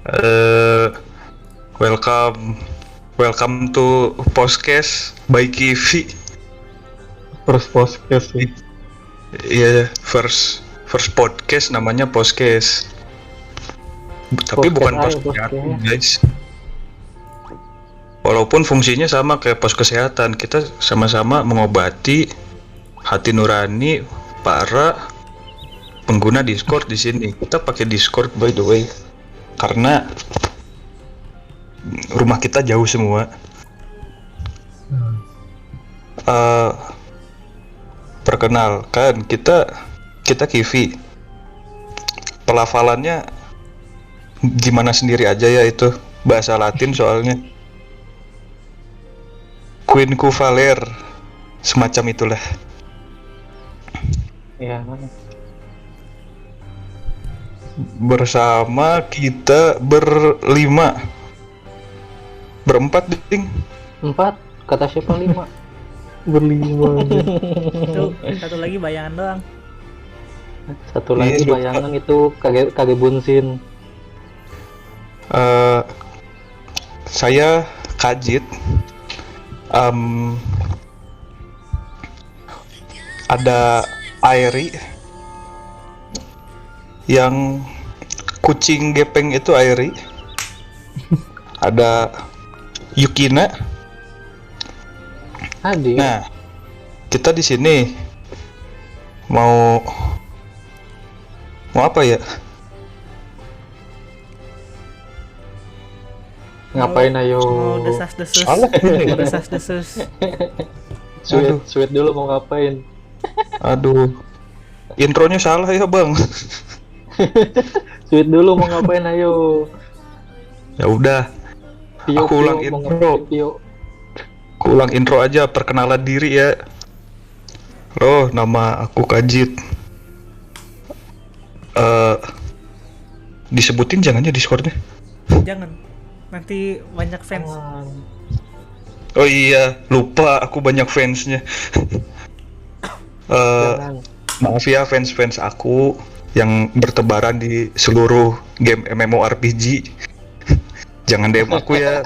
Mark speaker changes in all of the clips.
Speaker 1: Eh, welcome, welcome to podcast by Kivi.
Speaker 2: First podcast sih.
Speaker 1: Iya, first podcast namanya podcast. Tapi
Speaker 2: Podcast
Speaker 1: bukan pos
Speaker 2: aja,
Speaker 1: kesehatan,
Speaker 2: podcast.
Speaker 1: guys. Walaupun fungsinya sama kayak pos kesehatan, kita sama-sama mengobati hati nurani para pengguna Discord di sini. Kita pakai Discord by the way, karena rumah kita jauh semua. Perkenalkan, kita Kivi. Pelafalannya gimana sendiri aja ya, itu bahasa Latin soalnya. Quinku Valer, semacam itulah.
Speaker 2: Ya,
Speaker 1: Bersama kita berempat ding.
Speaker 2: 4 kata siapa 5? Berlima.
Speaker 3: Itu satu lagi bayangan doang.
Speaker 2: Satu lagi
Speaker 1: Iya,
Speaker 2: bayangan itu kage bunsin.
Speaker 1: Saya Kajit. Ada Airi yang kucing gepeng itu Airi. Ada Yukina.
Speaker 2: Hadir.
Speaker 1: Nah, kita di sini mau apa ya?
Speaker 2: Ngapain ayo?
Speaker 3: Mau desas-desus.
Speaker 1: Salah.
Speaker 3: Mau desas-desus.
Speaker 2: Sweet dulu mau ngapain?
Speaker 1: Aduh, intronya salah ya bang.
Speaker 2: Sweet dulu mau ngapain ayo?
Speaker 1: Ya udah,
Speaker 2: Pio,
Speaker 1: Aku ulang
Speaker 2: mau
Speaker 1: intro.
Speaker 2: ngapain, Pio?
Speaker 1: aku ulang intro aja, perkenalan diri ya. Halo, nama aku Kajit. Disebutin jangan ya Discordnya.
Speaker 3: Jangan. Nanti banyak fans.
Speaker 1: Oh iya, lupa aku banyak fansnya.
Speaker 2: Jangan.
Speaker 1: Maaf ya fans aku yang bertebaran di seluruh game MMORPG. Jangan DM aku ya.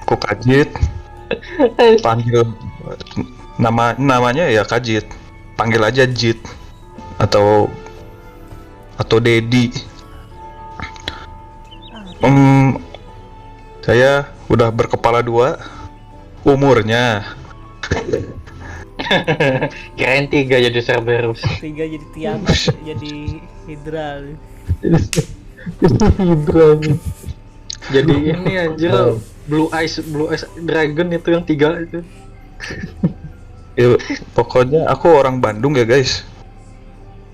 Speaker 1: Aku Kajit. Panggil namanya ya Kajit. Panggil aja Jit atau Dedi. Saya udah berkepala 2. Umurnya
Speaker 2: Kirain 3 jadi Cerberus.
Speaker 3: 3 jadi Tiamat, jadi Hydra.
Speaker 2: Jadi ini anjir Blue Eyes Dragon itu yang 3 itu.
Speaker 1: ya, pokoknya aku orang Bandung ya guys.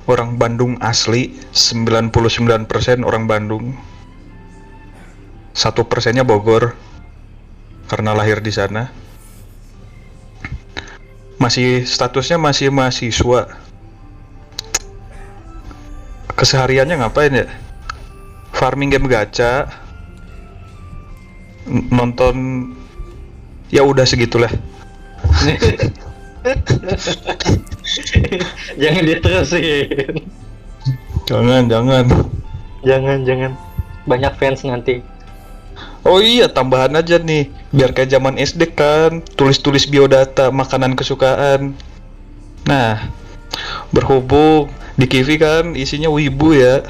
Speaker 1: Orang Bandung asli, 99% orang Bandung. 1%-nya Bogor karena lahir di sana. Statusnya masih mahasiswa. Kesehariannya ngapain ya? Farming game gacha. Nonton, ya udah segitulah.
Speaker 2: Jangan diterusin.
Speaker 1: Jangan.
Speaker 2: Banyak fans nanti.
Speaker 1: Oh iya, tambahan aja nih, biar kayak zaman SD kan, tulis-tulis biodata makanan kesukaan. Nah, berhubung di Kivi kan isinya wibu ya,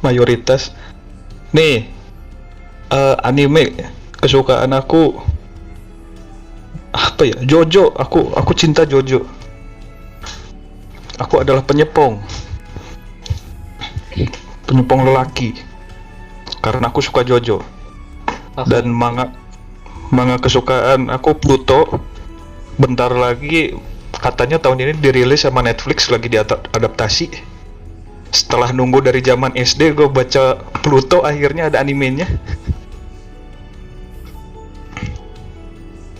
Speaker 1: mayoritas. Nih, anime kesukaan aku apa ya? Jojo. Aku cinta Jojo. Aku adalah penyepong lelaki karena aku suka Jojo. Dan manga kesukaan aku Pluto. Bentar lagi katanya tahun ini dirilis sama Netflix, lagi diadaptasi. Setelah nunggu dari zaman SD gue baca Pluto, akhirnya ada animenya.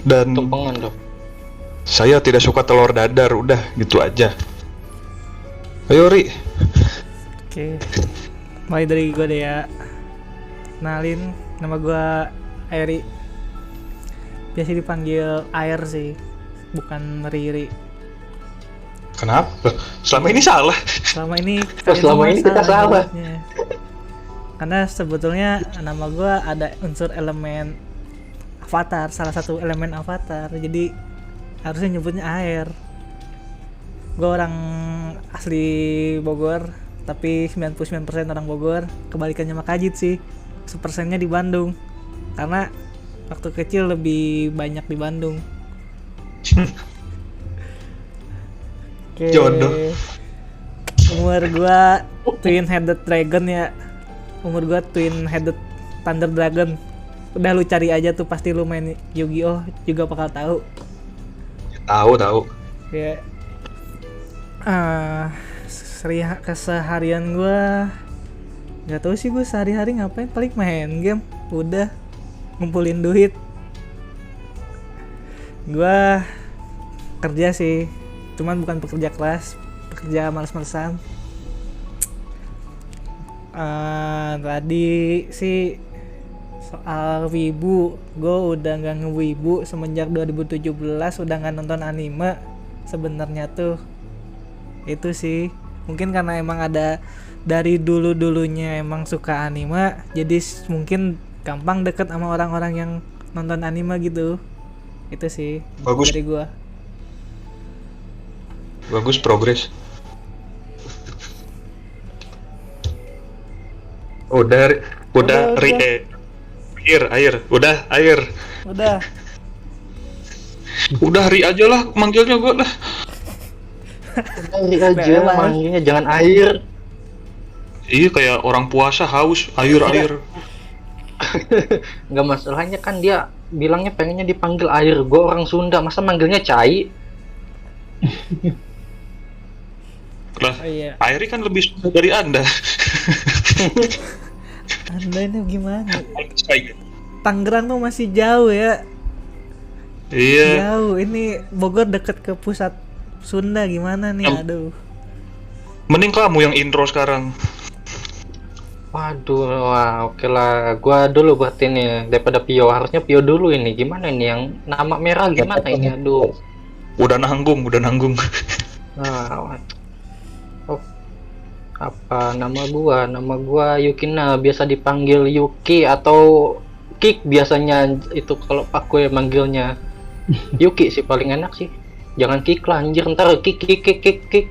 Speaker 1: Dan
Speaker 2: Tumpengan dong.
Speaker 1: saya tidak suka telur dadar, udah gitu aja. Ayo Ri.
Speaker 3: Oke. Mulai dari gue deh ya. Kenalin, nama gue Airi. Biasa dipanggil Air sih, bukan Riri.
Speaker 1: Kenapa? Selama ini salah.
Speaker 3: Selama ini
Speaker 2: selama ini kita salah.
Speaker 3: nyebutnya. Karena sebetulnya nama gua ada unsur elemen avatar, salah satu elemen avatar. Jadi harusnya nyebutnya air. Gua orang asli Bogor, tapi 99% orang Bogor. Kebalikannya sama Kajit sih. 1%-nya di Bandung. Karena waktu kecil lebih banyak di Bandung. Oke.
Speaker 1: Jodoh.
Speaker 3: Umur gua Twin Headed Dragon ya. Umur gua Twin Headed Thunder Dragon. Udah lu cari aja tuh, pasti lu main Yu-Gi-Oh juga bakal tahu.
Speaker 1: Tahu.
Speaker 3: Ya. Keseharian gua nggak tahu sih, gua sehari-hari ngapain, paling main game, udah ngumpulin duit. Gua kerja sih, cuman bukan pekerja keras, pekerja males-malesan. Tadi sih soal wibu, gue udah nggak ngewibu semenjak 2017, udah nggak nonton anime sebenarnya tuh. Itu sih mungkin karena emang ada dari dulunya emang suka anime, jadi mungkin gampang deket sama orang-orang yang nonton anime gitu. Itu sih
Speaker 1: Bagus.
Speaker 3: dari gua.
Speaker 1: Bagus, progres. Udah
Speaker 3: Udah.
Speaker 1: air. Udah. Udah Ri aja lah manggilnya gua lah.
Speaker 2: Air aja
Speaker 3: Bebas.
Speaker 2: manggilnya, jangan air.
Speaker 1: Iya kayak orang puasa haus, air.
Speaker 2: Nggak, masalahnya kan dia bilangnya pengennya dipanggil air. Gue orang Sunda, masa manggilnya cai?
Speaker 1: Lah,
Speaker 3: Oh iya,
Speaker 1: Airi kan lebih Sunda dari Anda.
Speaker 3: Anda ini gimana? Tangerang tuh masih jauh ya.
Speaker 1: Iya.
Speaker 3: Jauh, ini Bogor deket ke pusat Sunda, gimana nih? Aduh.
Speaker 1: Mending kamu yang intro sekarang.
Speaker 2: Waduh, wah oke lah. Gua dulu buat ini daripada Pio. Harusnya Pio dulu ini. Gimana ini yang nama merah gimana ini? Aduh.
Speaker 1: Udah nanggung.
Speaker 2: Nah, oh, apa nama gua? Nama gua Yukina, biasa dipanggil Yuki atau Kik biasanya itu kalau aku ya manggilnya. Yuki sih paling enak sih. Jangan Kik lah anjir, ntar Kik.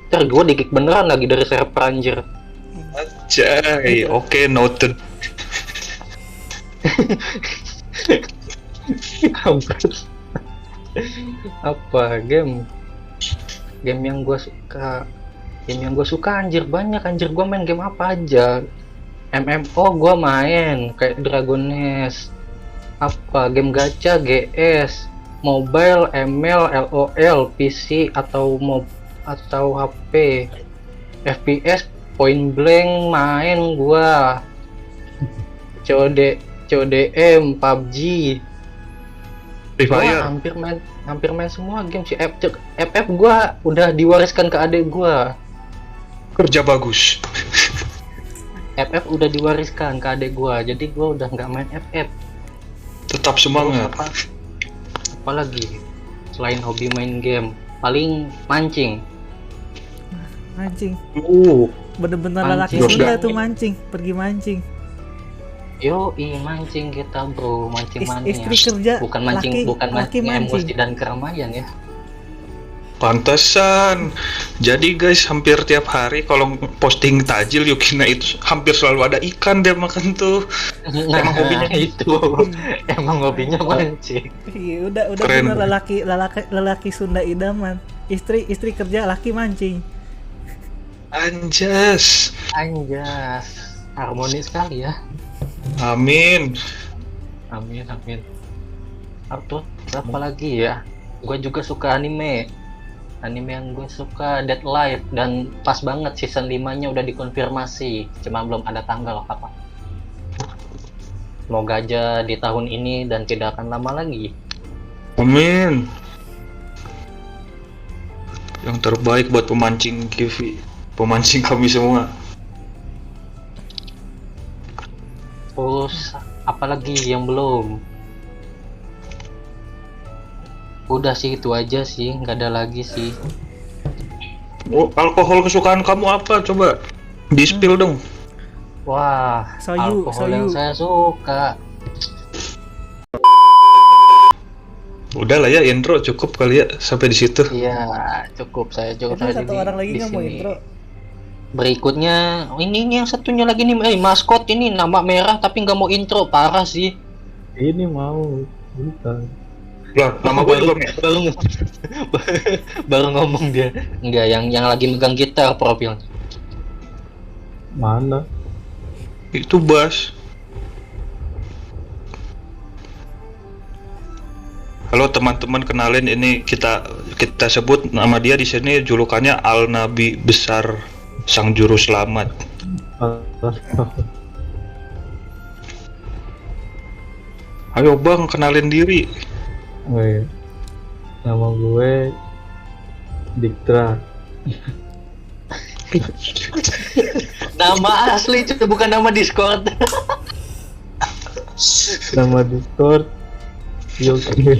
Speaker 2: Ntar gua di-kick beneran lagi dari server anjir.
Speaker 1: Ajay, oke, noted.
Speaker 2: Kampret. Apa game yang gue suka anjir banyak anjir. Gue main game apa aja. MMO gue main kayak Dragon Nest, apa game gacha, GS, mobile, ML, LOL, PC atau HP, FPS, Point Blank main gua, CODM, PUBG.
Speaker 1: Free
Speaker 2: Gua
Speaker 1: Fire.
Speaker 2: hampir main semua game sih. FF gua udah diwariskan ke adik gua.
Speaker 1: Kerja bagus.
Speaker 2: FF udah diwariskan ke adik gua, jadi gua udah nggak main FF.
Speaker 1: Tetap semangat.
Speaker 2: Apalagi selain hobi main game, paling mancing.
Speaker 3: Mancing. Bener-bener lelaki
Speaker 2: Mancing.
Speaker 3: Sunda tuh mancing, pergi mancing.
Speaker 2: Mancing kita bro, mancing mania.
Speaker 3: Istri kerja,
Speaker 2: bukan mancing
Speaker 3: laki
Speaker 2: emosi
Speaker 3: mancing.
Speaker 2: dan keramaian ya.
Speaker 1: Pantesan. Jadi guys, hampir tiap hari kalau posting tajil Yukina itu hampir selalu ada ikan dia makan tuh.
Speaker 2: Emang hobinya itu. Emang hobinya mancing.
Speaker 3: Iya, udah
Speaker 1: Keren.
Speaker 3: bener lelaki Sunda idaman. Istri kerja, laki mancing.
Speaker 1: Anjas.
Speaker 2: Harmonis sekali ya.
Speaker 1: Amin.
Speaker 2: Apa lagi ya? Gue juga suka anime yang gue suka Dead Life, dan pas banget season 5-nya udah dikonfirmasi, cuma belum ada tanggal kapan. Semoga aja di tahun ini dan tidak akan lama lagi.
Speaker 1: Amin. Yang terbaik buat pemancing kami semua.
Speaker 2: Terus apalagi yang belum? Udah sih itu aja sih, nggak ada lagi sih.
Speaker 1: Oh, alkohol kesukaan kamu apa? Coba di-spill dong.
Speaker 2: Wah,
Speaker 3: Soyu,
Speaker 2: alkohol yang
Speaker 3: soyu.
Speaker 2: saya suka.
Speaker 1: Udah lah ya, intro cukup kali ya sampai di situ.
Speaker 2: Iya, cukup
Speaker 3: Itu
Speaker 2: sampai
Speaker 3: satu orang lagi
Speaker 2: di
Speaker 3: nggak mau
Speaker 2: sini.
Speaker 3: intro.
Speaker 2: Berikutnya, ini yang satunya lagi nih, maskot ini nama merah tapi nggak mau intro, parah sih.
Speaker 4: Ini mau bukan.
Speaker 1: Lah, nama gue juga
Speaker 2: baru baru ngomong dia. Enggak, yang lagi megang gitar profilnya.
Speaker 4: Mana?
Speaker 1: itu Bas. Halo teman-teman, kenalin ini kita sebut nama dia di sini julukannya Al Nabi Besar Sang Juru Selamat. Ayo Bang, kenalin diri.
Speaker 4: Woi, nama gue Diktra.
Speaker 2: Nama asli itu bukan nama Discord.
Speaker 4: Nama Discord Yokio.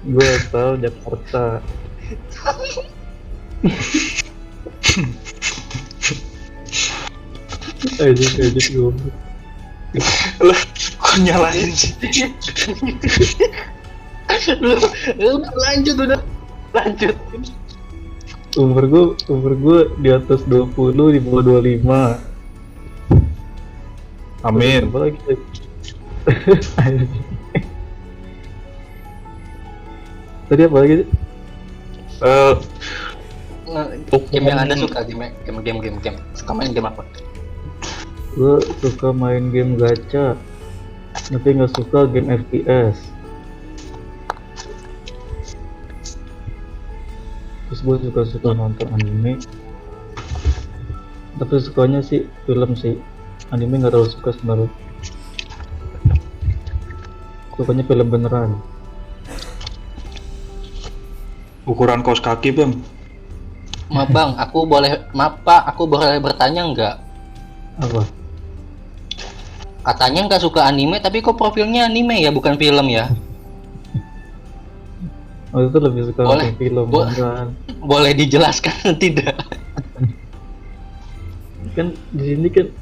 Speaker 4: Gue asal Jakarta. Aja gue.
Speaker 1: Lah, kok nyalain sih?
Speaker 2: Udah lanjut.
Speaker 4: Umur gue di atas 20, di bawah 25.
Speaker 1: Amin.
Speaker 4: Apa lagi? Tadi apa lagi?
Speaker 2: Game yang Anda suka, game. Suka main game apa?
Speaker 4: Gue suka main game gacha, tapi nggak suka game FPS. Terus gue suka nonton anime, tapi sukanya sih film sih. Anime nggak terlalu suka sebenarnya. Sukanya film beneran.
Speaker 1: Ukuran kaos kaki Bang.
Speaker 2: Maaf Bang, aku boleh bertanya nggak?
Speaker 4: Apa?
Speaker 2: Katanya nggak suka anime, tapi kok profilnya anime ya, bukan film ya?
Speaker 4: Oh itu lebih suka
Speaker 2: Boleh.
Speaker 4: nonton film beneran.
Speaker 2: Boleh dijelaskan tidak?
Speaker 4: Kan di sini kan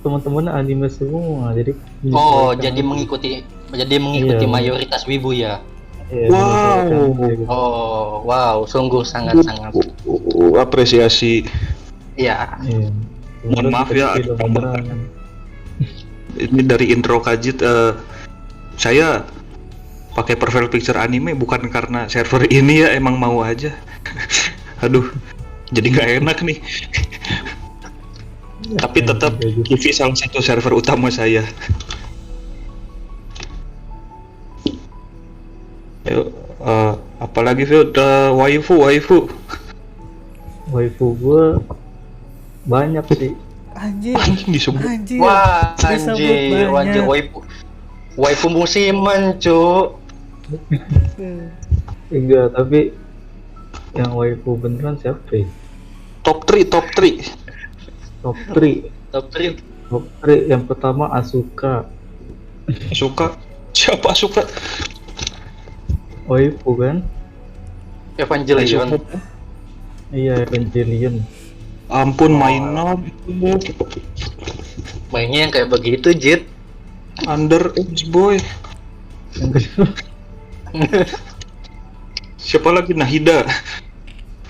Speaker 4: teman-teman anime semua, jadi
Speaker 2: Oh,
Speaker 4: menyesuaikan
Speaker 2: jadi
Speaker 4: aja.
Speaker 2: mengikuti
Speaker 4: Iya.
Speaker 2: mayoritas wibu ya?
Speaker 4: Iya,
Speaker 1: Wow.
Speaker 4: menyesuaikan aja gitu.
Speaker 2: Oh, wow, sungguh sangat-sangat.
Speaker 1: Apresiasi.
Speaker 2: Iya.
Speaker 4: Iya.
Speaker 1: Mohon maaf ya,
Speaker 4: Film
Speaker 1: ada
Speaker 4: beneran.
Speaker 1: Ini dari intro Kajit, saya pakai profile picture anime bukan karena server ini ya, emang mau aja. Aduh, jadi nggak enak nih. Tapi tetap TV salah satu server utama saya. Ayo, apalagi Phil, waifu.
Speaker 4: Waifu gue banyak sih.
Speaker 3: Anjir.
Speaker 1: Disebut.
Speaker 3: Anjir.
Speaker 2: Wah,
Speaker 3: Disebut
Speaker 2: anjir,
Speaker 3: banyak.
Speaker 2: waifu musiman, cuk.
Speaker 4: Enggak, tapi yang waifu beneran siapa ya?
Speaker 1: Top 3.
Speaker 4: Top 3.
Speaker 2: Top 3
Speaker 4: Top 3 yang pertama Asuka.
Speaker 1: Suka. Siapa suka?
Speaker 4: Waifu kan?
Speaker 2: Evangelion.
Speaker 4: Iya, Evangelion.
Speaker 1: Ampun, mainan
Speaker 2: Mainnya yang kayak begitu, Jit.
Speaker 1: underage boy.
Speaker 4: Yang kedua
Speaker 1: Siapa lagi? Nahida.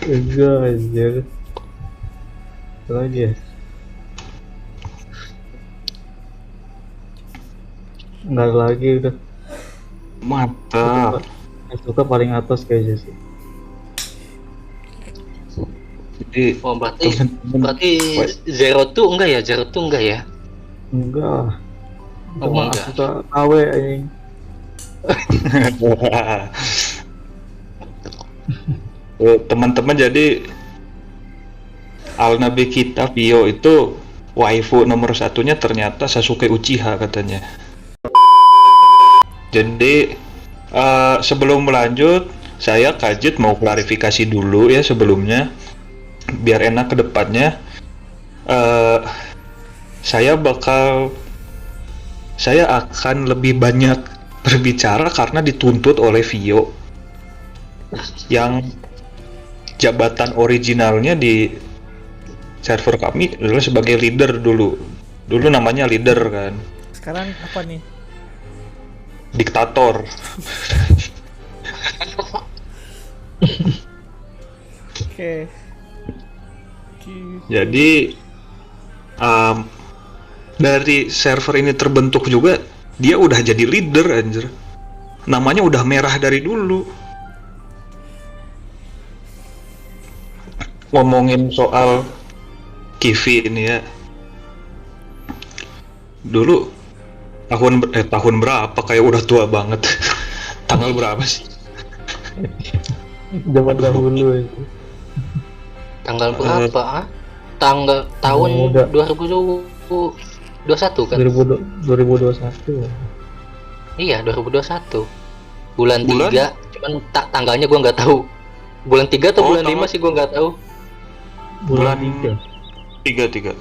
Speaker 4: enggak aja. Apa lagi ya? Enggak ada lagi udah.
Speaker 1: Mantap.
Speaker 4: Asuka paling atas kayaknya sih.
Speaker 1: Jadi
Speaker 2: Oh, berarti
Speaker 1: Wait.
Speaker 2: Zero Two enggak ya?
Speaker 4: Enggak.
Speaker 2: Oh,
Speaker 4: Cuma
Speaker 2: enggak.
Speaker 4: Asuka KW anjing.
Speaker 1: teman-teman, jadi Al Nabi kita Vio itu waifu nomor satunya ternyata Sasuke Uchiha katanya. Jadi sebelum melanjut, saya Kajit mau klarifikasi dulu ya sebelumnya, biar enak ke depannya. Saya akan lebih banyak berbicara karena dituntut oleh Vio. yang jabatan originalnya di server kami adalah sebagai leader dulu. Dulu namanya leader kan,
Speaker 3: Sekarang apa nih?
Speaker 1: diktator.
Speaker 3: Oke.
Speaker 1: Jadi dari server ini terbentuk juga dia udah jadi leader anjir. Namanya udah merah dari dulu. Ngomongin soal Kivi ini ya. Dulu tahun berapa, kayak udah tua banget. Tanggal berapa sih?
Speaker 4: Zaman dahulu itu.
Speaker 2: Tanggal berapa? Tahun
Speaker 4: Muda.
Speaker 2: 2021 kan?
Speaker 4: 2021.
Speaker 2: Iya, 2021. Bulan
Speaker 1: Bulan?
Speaker 2: 3, cuman tanggalnya gua nggak tahu. Bulan 3 atau
Speaker 1: Oh,
Speaker 2: bulan 5 sih gua nggak tahu.
Speaker 4: Bulan
Speaker 1: Bulan
Speaker 4: 3.
Speaker 1: 3.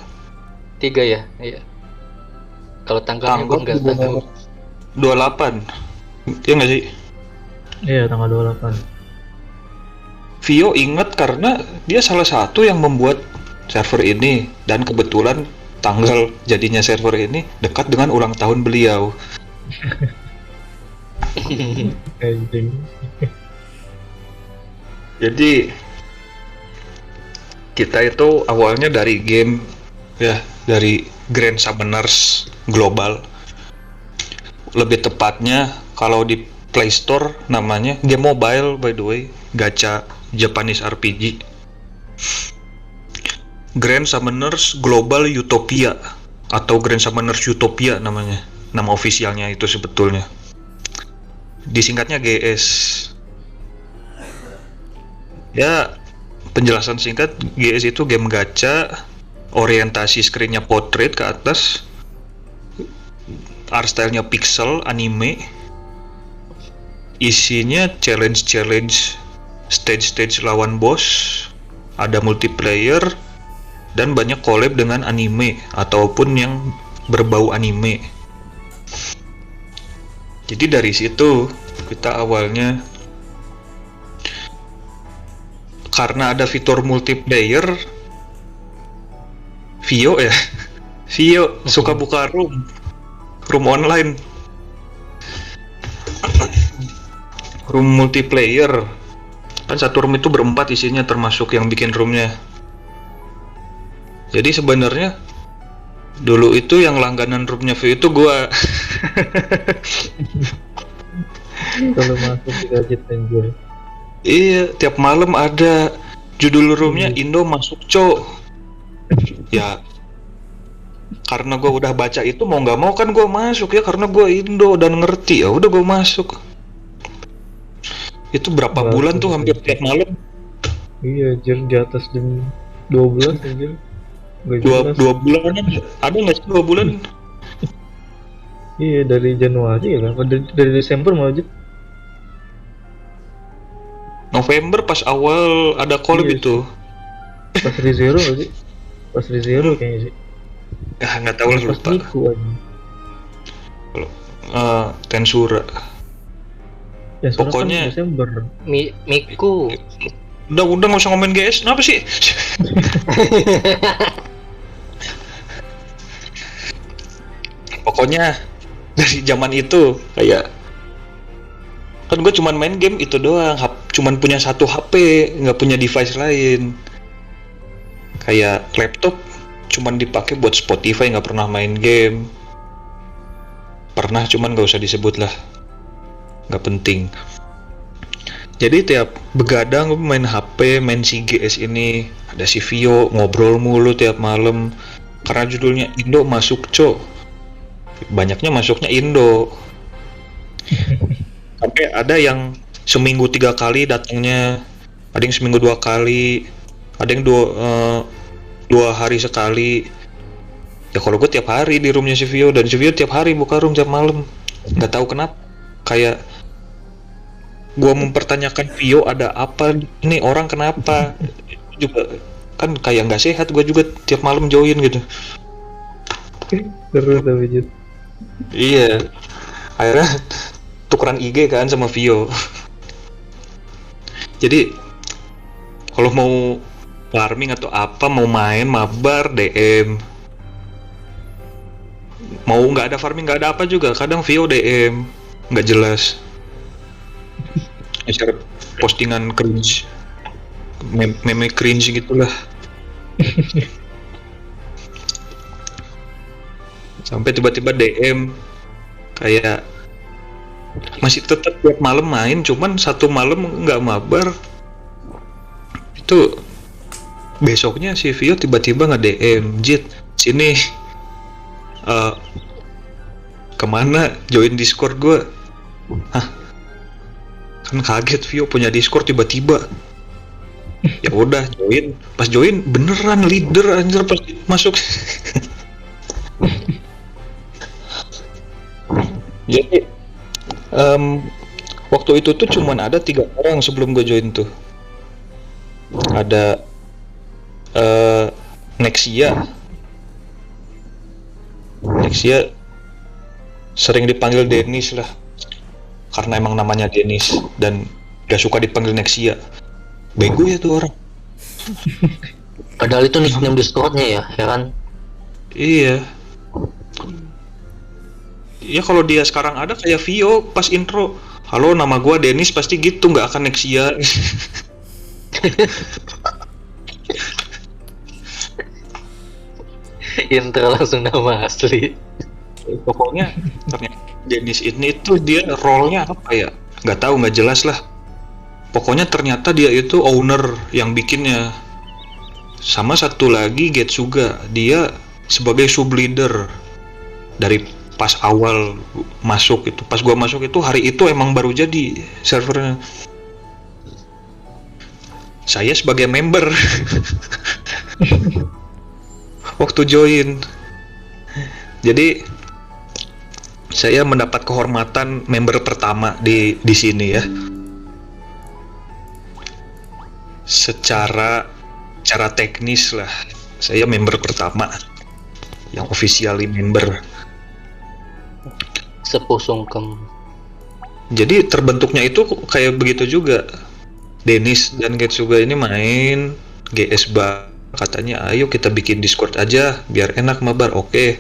Speaker 2: 3 ya? Iya. Kalau tanggalnya gua nggak tahu.
Speaker 1: 28. Iya nggak sih?
Speaker 4: Iya, tanggal 28.
Speaker 1: Vio ingat karena dia salah satu yang membuat server ini, dan kebetulan tanggal jadinya server ini dekat dengan ulang tahun beliau.
Speaker 4: Anjing.
Speaker 1: Jadi kita itu awalnya dari game ya, dari Grand Summoners Global. Lebih tepatnya kalau di Play Store namanya game mobile, by the way, gacha Japanese RPG. Grand Summoners Global Utopia atau Grand Summoners Utopia namanya. Nama ofisialnya itu sebetulnya. Disingkatnya GS. Ya, penjelasan singkat, GS itu game gacha, orientasi screen-nya portrait ke atas, art style-nya pixel, anime, isinya challenge-challenge, stage-stage lawan boss, ada multiplayer, dan banyak collab dengan anime ataupun yang berbau anime. Jadi dari situ kita awalnya, karena ada fitur multiplayer, Vio suka buka room online, room multiplayer. Kan satu room itu berempat isinya, termasuk yang bikin roomnya. Jadi sebenarnya dulu itu yang langganan roomnya Vio itu gua.
Speaker 4: Kalau masuk di gadget anjir.
Speaker 1: Iya, tiap malam ada judul roomnya Indo masuk cok. Ya, karena gue udah baca itu, mau nggak mau kan gue masuk ya, karena gue Indo dan ngerti, ya udah gue masuk. Itu berapa
Speaker 4: Bagus.
Speaker 1: bulan tuh, hampir tiap malam.
Speaker 4: Iya, anjir, di atas jam 12 anjir. Nggak jelas.
Speaker 1: Dua bulan ada nggak sih 2 bulan?
Speaker 4: Iya, dari Januari ya kan? Apa dari Desember malah aja.
Speaker 1: November pas awal ada collab
Speaker 4: Iya.
Speaker 1: itu.
Speaker 4: Pas ReZero nggak sih? Pas ReZero kayaknya sih.
Speaker 1: Ya nggak tahu lah,
Speaker 4: Pas
Speaker 1: lupa.
Speaker 4: Miku aja.
Speaker 1: Tensura.
Speaker 4: Ya, soalnya
Speaker 1: Pokoknya-
Speaker 4: kan Desember.
Speaker 2: Miku.
Speaker 1: Udah nggak usah ngomongin GS, kenapa sih? Pokoknya dari zaman itu kayak, kan gue cuman main game itu doang, cuman punya satu HP, nggak punya device lain. Kayak laptop cuman dipakai buat Spotify, nggak pernah main game. Pernah, cuman nggak usah disebut lah, nggak penting. Jadi tiap begadang main HP, main si GS ini, ada si Vio, ngobrol mulu tiap malam. Karena judulnya Indo masuk cok, banyaknya masuknya Indo. Sampai ada yang seminggu 3 kali datangnya, ada yang seminggu 2 kali, ada yang 2 hari sekali. Ya kalau gue tiap hari di roomnya si Vio, dan si Vio tiap hari buka room tiap malam. Nggak tahu kenapa, kayak gue mempertanyakan Vio ada apa nih, orang kenapa juga kan kayak nggak sehat. Gue juga tiap malam join gitu.
Speaker 4: Terus tapi Jut.
Speaker 1: Iya, akhirnya tukeran IG kan sama Vio. Jadi kalau mau farming atau apa, mau main mabar DM, mau nggak ada farming nggak ada apa juga, kadang Vio DM nggak jelas, share postingan cringe, meme cringe gitulah. Sampai tiba-tiba DM kayak masih tetap tiap malam main, cuman satu malam nggak mabar. Itu besoknya si Vio tiba-tiba nge-DM, Jit, sini kemana join Discord gue. Hah? Kan kaget Vio punya Discord tiba-tiba. Ya udah join, pas join beneran leader anjir pas masuk. Jadi waktu itu tuh cuman ada 3 orang sebelum gue join tuh. Ada Nexia sering dipanggil Dennis lah, karena emang namanya Dennis dan gak suka dipanggil Nexia. Bego ya tuh orang.
Speaker 2: Padahal itu nickname Discordnya ya kan?
Speaker 1: Iya. Ya kalau dia sekarang ada kayak Vio pas intro, halo nama gua Dennis, pasti gitu, nggak akan Nexia.
Speaker 2: Intro langsung nama asli.
Speaker 1: Pokoknya ternyata Dennis ini tuh dia role-nya apa ya? Nggak tahu, nggak jelas lah. Pokoknya ternyata dia itu owner yang bikinnya. Sama satu lagi Getsuga, dia sebagai sub leader dari pas awal masuk itu. Pas gua masuk itu hari itu emang baru jadi servernya. Saya sebagai member waktu join. Jadi saya mendapat kehormatan member pertama di sini ya. Secara teknis lah, saya member pertama yang officially member.
Speaker 2: Sepuh sungkem.
Speaker 1: Jadi terbentuknya itu kayak begitu juga. Dennis dan Getsuga ini main GS katanya, ayo kita bikin Discord aja biar enak mabar. Oke.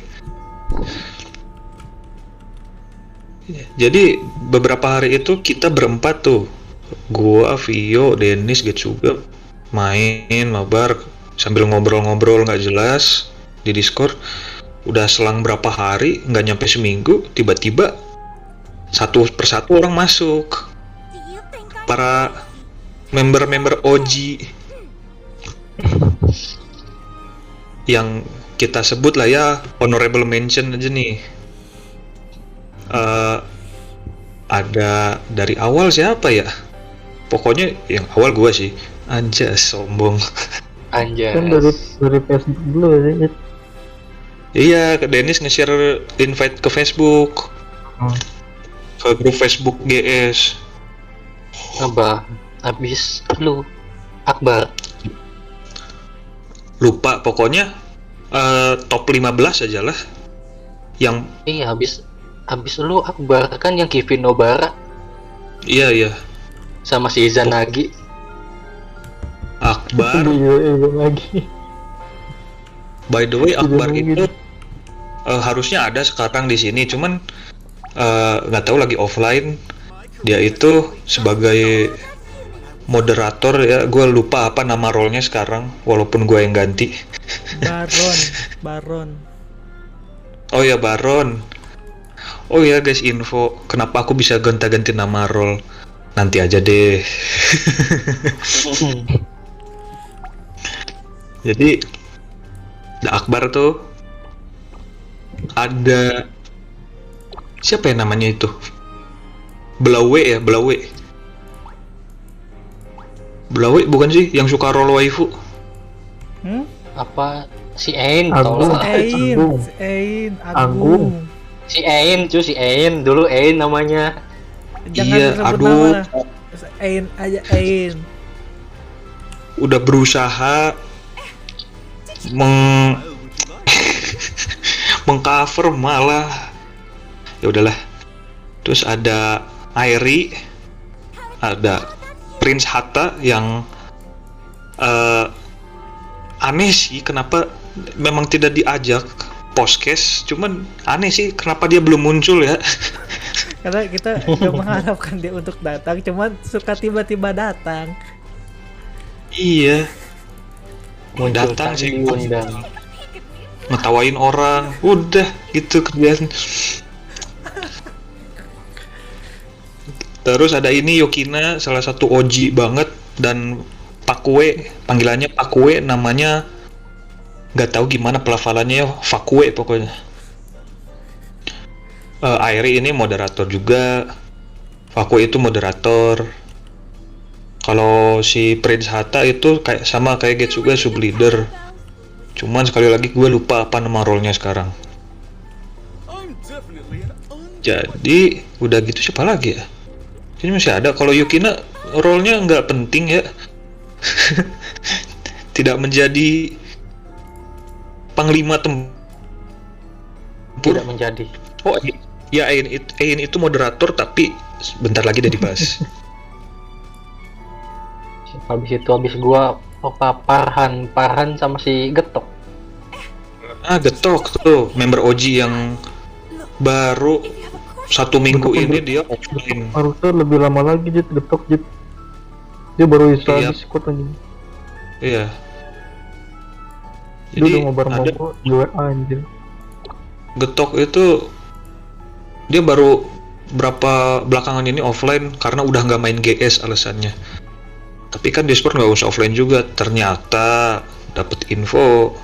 Speaker 1: Jadi beberapa hari itu kita berempat tuh, gua, Vio, Dennis, Getsuga main mabar sambil ngobrol-ngobrol nggak jelas di Discord. Udah selang berapa hari, nggak nyampe seminggu, tiba-tiba satu persatu orang masuk, para member-member OG yang kita sebut lah ya honorable mention aja nih. Ada dari awal siapa ya? Pokoknya yang awal gua sih. Anjas, sombong.
Speaker 2: Anjas.
Speaker 4: Kan dari Facebook dulu ya.
Speaker 1: Iya, ke Dennis nge-share invite ke Facebook. Ke grup Facebook GS.
Speaker 2: Apa? Abis lu Akbar.
Speaker 1: Lupa pokoknya top 15 aja lah. Yang
Speaker 2: Iya, habis lu Akbar kan yang Kevin Nobara
Speaker 1: iya.
Speaker 2: sama si Izanagi.
Speaker 1: Akbar.
Speaker 4: Iya lagi.
Speaker 1: By the way, Akbar itu harusnya ada sekarang di sini, cuman nggak tahu lagi offline. Dia itu sebagai moderator ya, gue lupa apa nama role-nya sekarang, walaupun gue yang ganti.
Speaker 3: Baron.
Speaker 1: Oh ya, Baron. Oh ya guys, info kenapa aku bisa gonta-ganti nama role, nanti aja deh. Jadi ada Akbar tuh, ada siapa ya namanya itu, Blawe bukan sih yang suka roll waifu?
Speaker 2: Apa si Ain
Speaker 4: Agung.
Speaker 2: tau lah.
Speaker 3: Agung.
Speaker 2: Si Ain dulu Ain namanya.
Speaker 3: Jangan
Speaker 1: Iya,
Speaker 3: disebut
Speaker 1: aduh.
Speaker 3: nama. Ain aja Ain.
Speaker 1: Udah berusaha mengcover malah ya udahlah. Terus ada Airi, ada Prince Hatta yang aneh sih kenapa memang tidak diajak podcast, cuman aneh sih kenapa dia belum muncul ya.
Speaker 3: Karena kita nggak mengharapkan dia untuk datang, cuman suka tiba-tiba datang.
Speaker 1: Iya,
Speaker 2: Muncul
Speaker 1: datang
Speaker 2: tak
Speaker 1: sih
Speaker 2: diundang.
Speaker 1: ngetawain orang, udah gitu kerjaan. Terus ada ini Yukina, salah satu OG banget, dan Pakue, panggilannya Pakue, namanya nggak tahu gimana pelafalannya, Fakue pokoknya. Airi ini moderator juga, Fakue itu moderator. Kalau si Prince Hatta itu kayak sama kayak Getsuga sub leader. Cuman sekali lagi gue lupa apa nama role-nya sekarang. Jadi udah gitu siapa lagi ya? Ini masih ada. Kalau Yukina role-nya nggak penting ya. Tidak menjadi panglima tempur.
Speaker 2: Tidak menjadi.
Speaker 1: Oh ya, Ein itu moderator tapi bentar lagi udah dibahas.
Speaker 2: Habis gua Parhan sama si Getok.
Speaker 1: Getok tuh member OG yang baru 1 minggu ini dia offline.
Speaker 4: Harusnya lebih lama lagi Jit, Getok Jit. Dia baru bisa
Speaker 1: Iya.
Speaker 4: di squad anjing.
Speaker 1: Iya.
Speaker 4: Dia udah
Speaker 1: ada
Speaker 4: ngobar-ngobar di WA anjir.
Speaker 1: Getok itu dia baru berapa belakangan ini offline karena udah nggak main GS alasannya. Tapi kan Discord nggak usah offline juga. Ternyata dapat info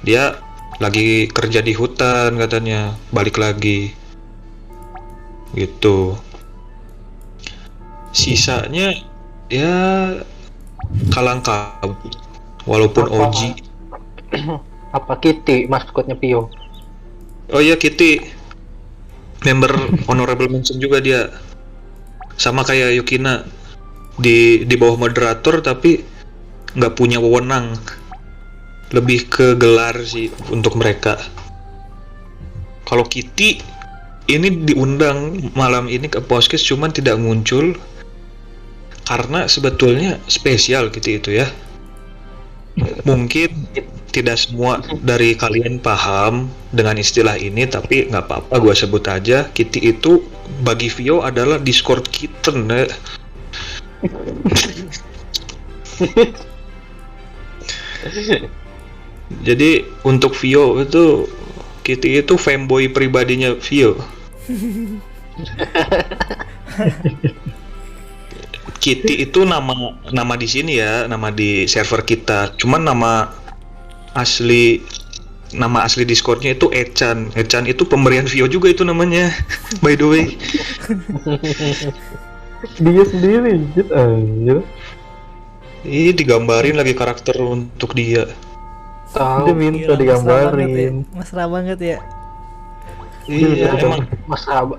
Speaker 1: dia lagi kerja di hutan katanya, balik lagi. Gitu. Sisanya ya kalang kabut. Walaupun
Speaker 2: Apa?
Speaker 1: OG.
Speaker 2: Apa Kitty maskotnya Pio?
Speaker 1: Oh iya, Kitty member honorable mention juga dia, sama kayak Yukina di bawah moderator tapi nggak punya wewenang, lebih ke gelar sih untuk mereka. Kalau Kitty ini diundang malam ini ke podcast cuman tidak muncul karena sebetulnya spesial gitu itu ya. Mungkin tidak semua dari kalian paham dengan istilah ini, tapi nggak apa-apa gue sebut aja. Kitty itu bagi Vio adalah Discord kitten ya. Jadi untuk Vio itu Kitty itu fanboy pribadinya Vio. Kitty itu nama di sini ya, nama di server kita. Cuman nama asli Discordnya itu Echan. Echan itu pemberian Vio juga itu namanya. By the way.
Speaker 4: Dia sendiri Jit anjir.
Speaker 1: Ini digambarin lagi karakter untuk dia.
Speaker 4: Dia
Speaker 2: Tahu
Speaker 4: minta
Speaker 3: Gila,
Speaker 4: digambarin.
Speaker 3: mesra banget ya.
Speaker 1: Iya,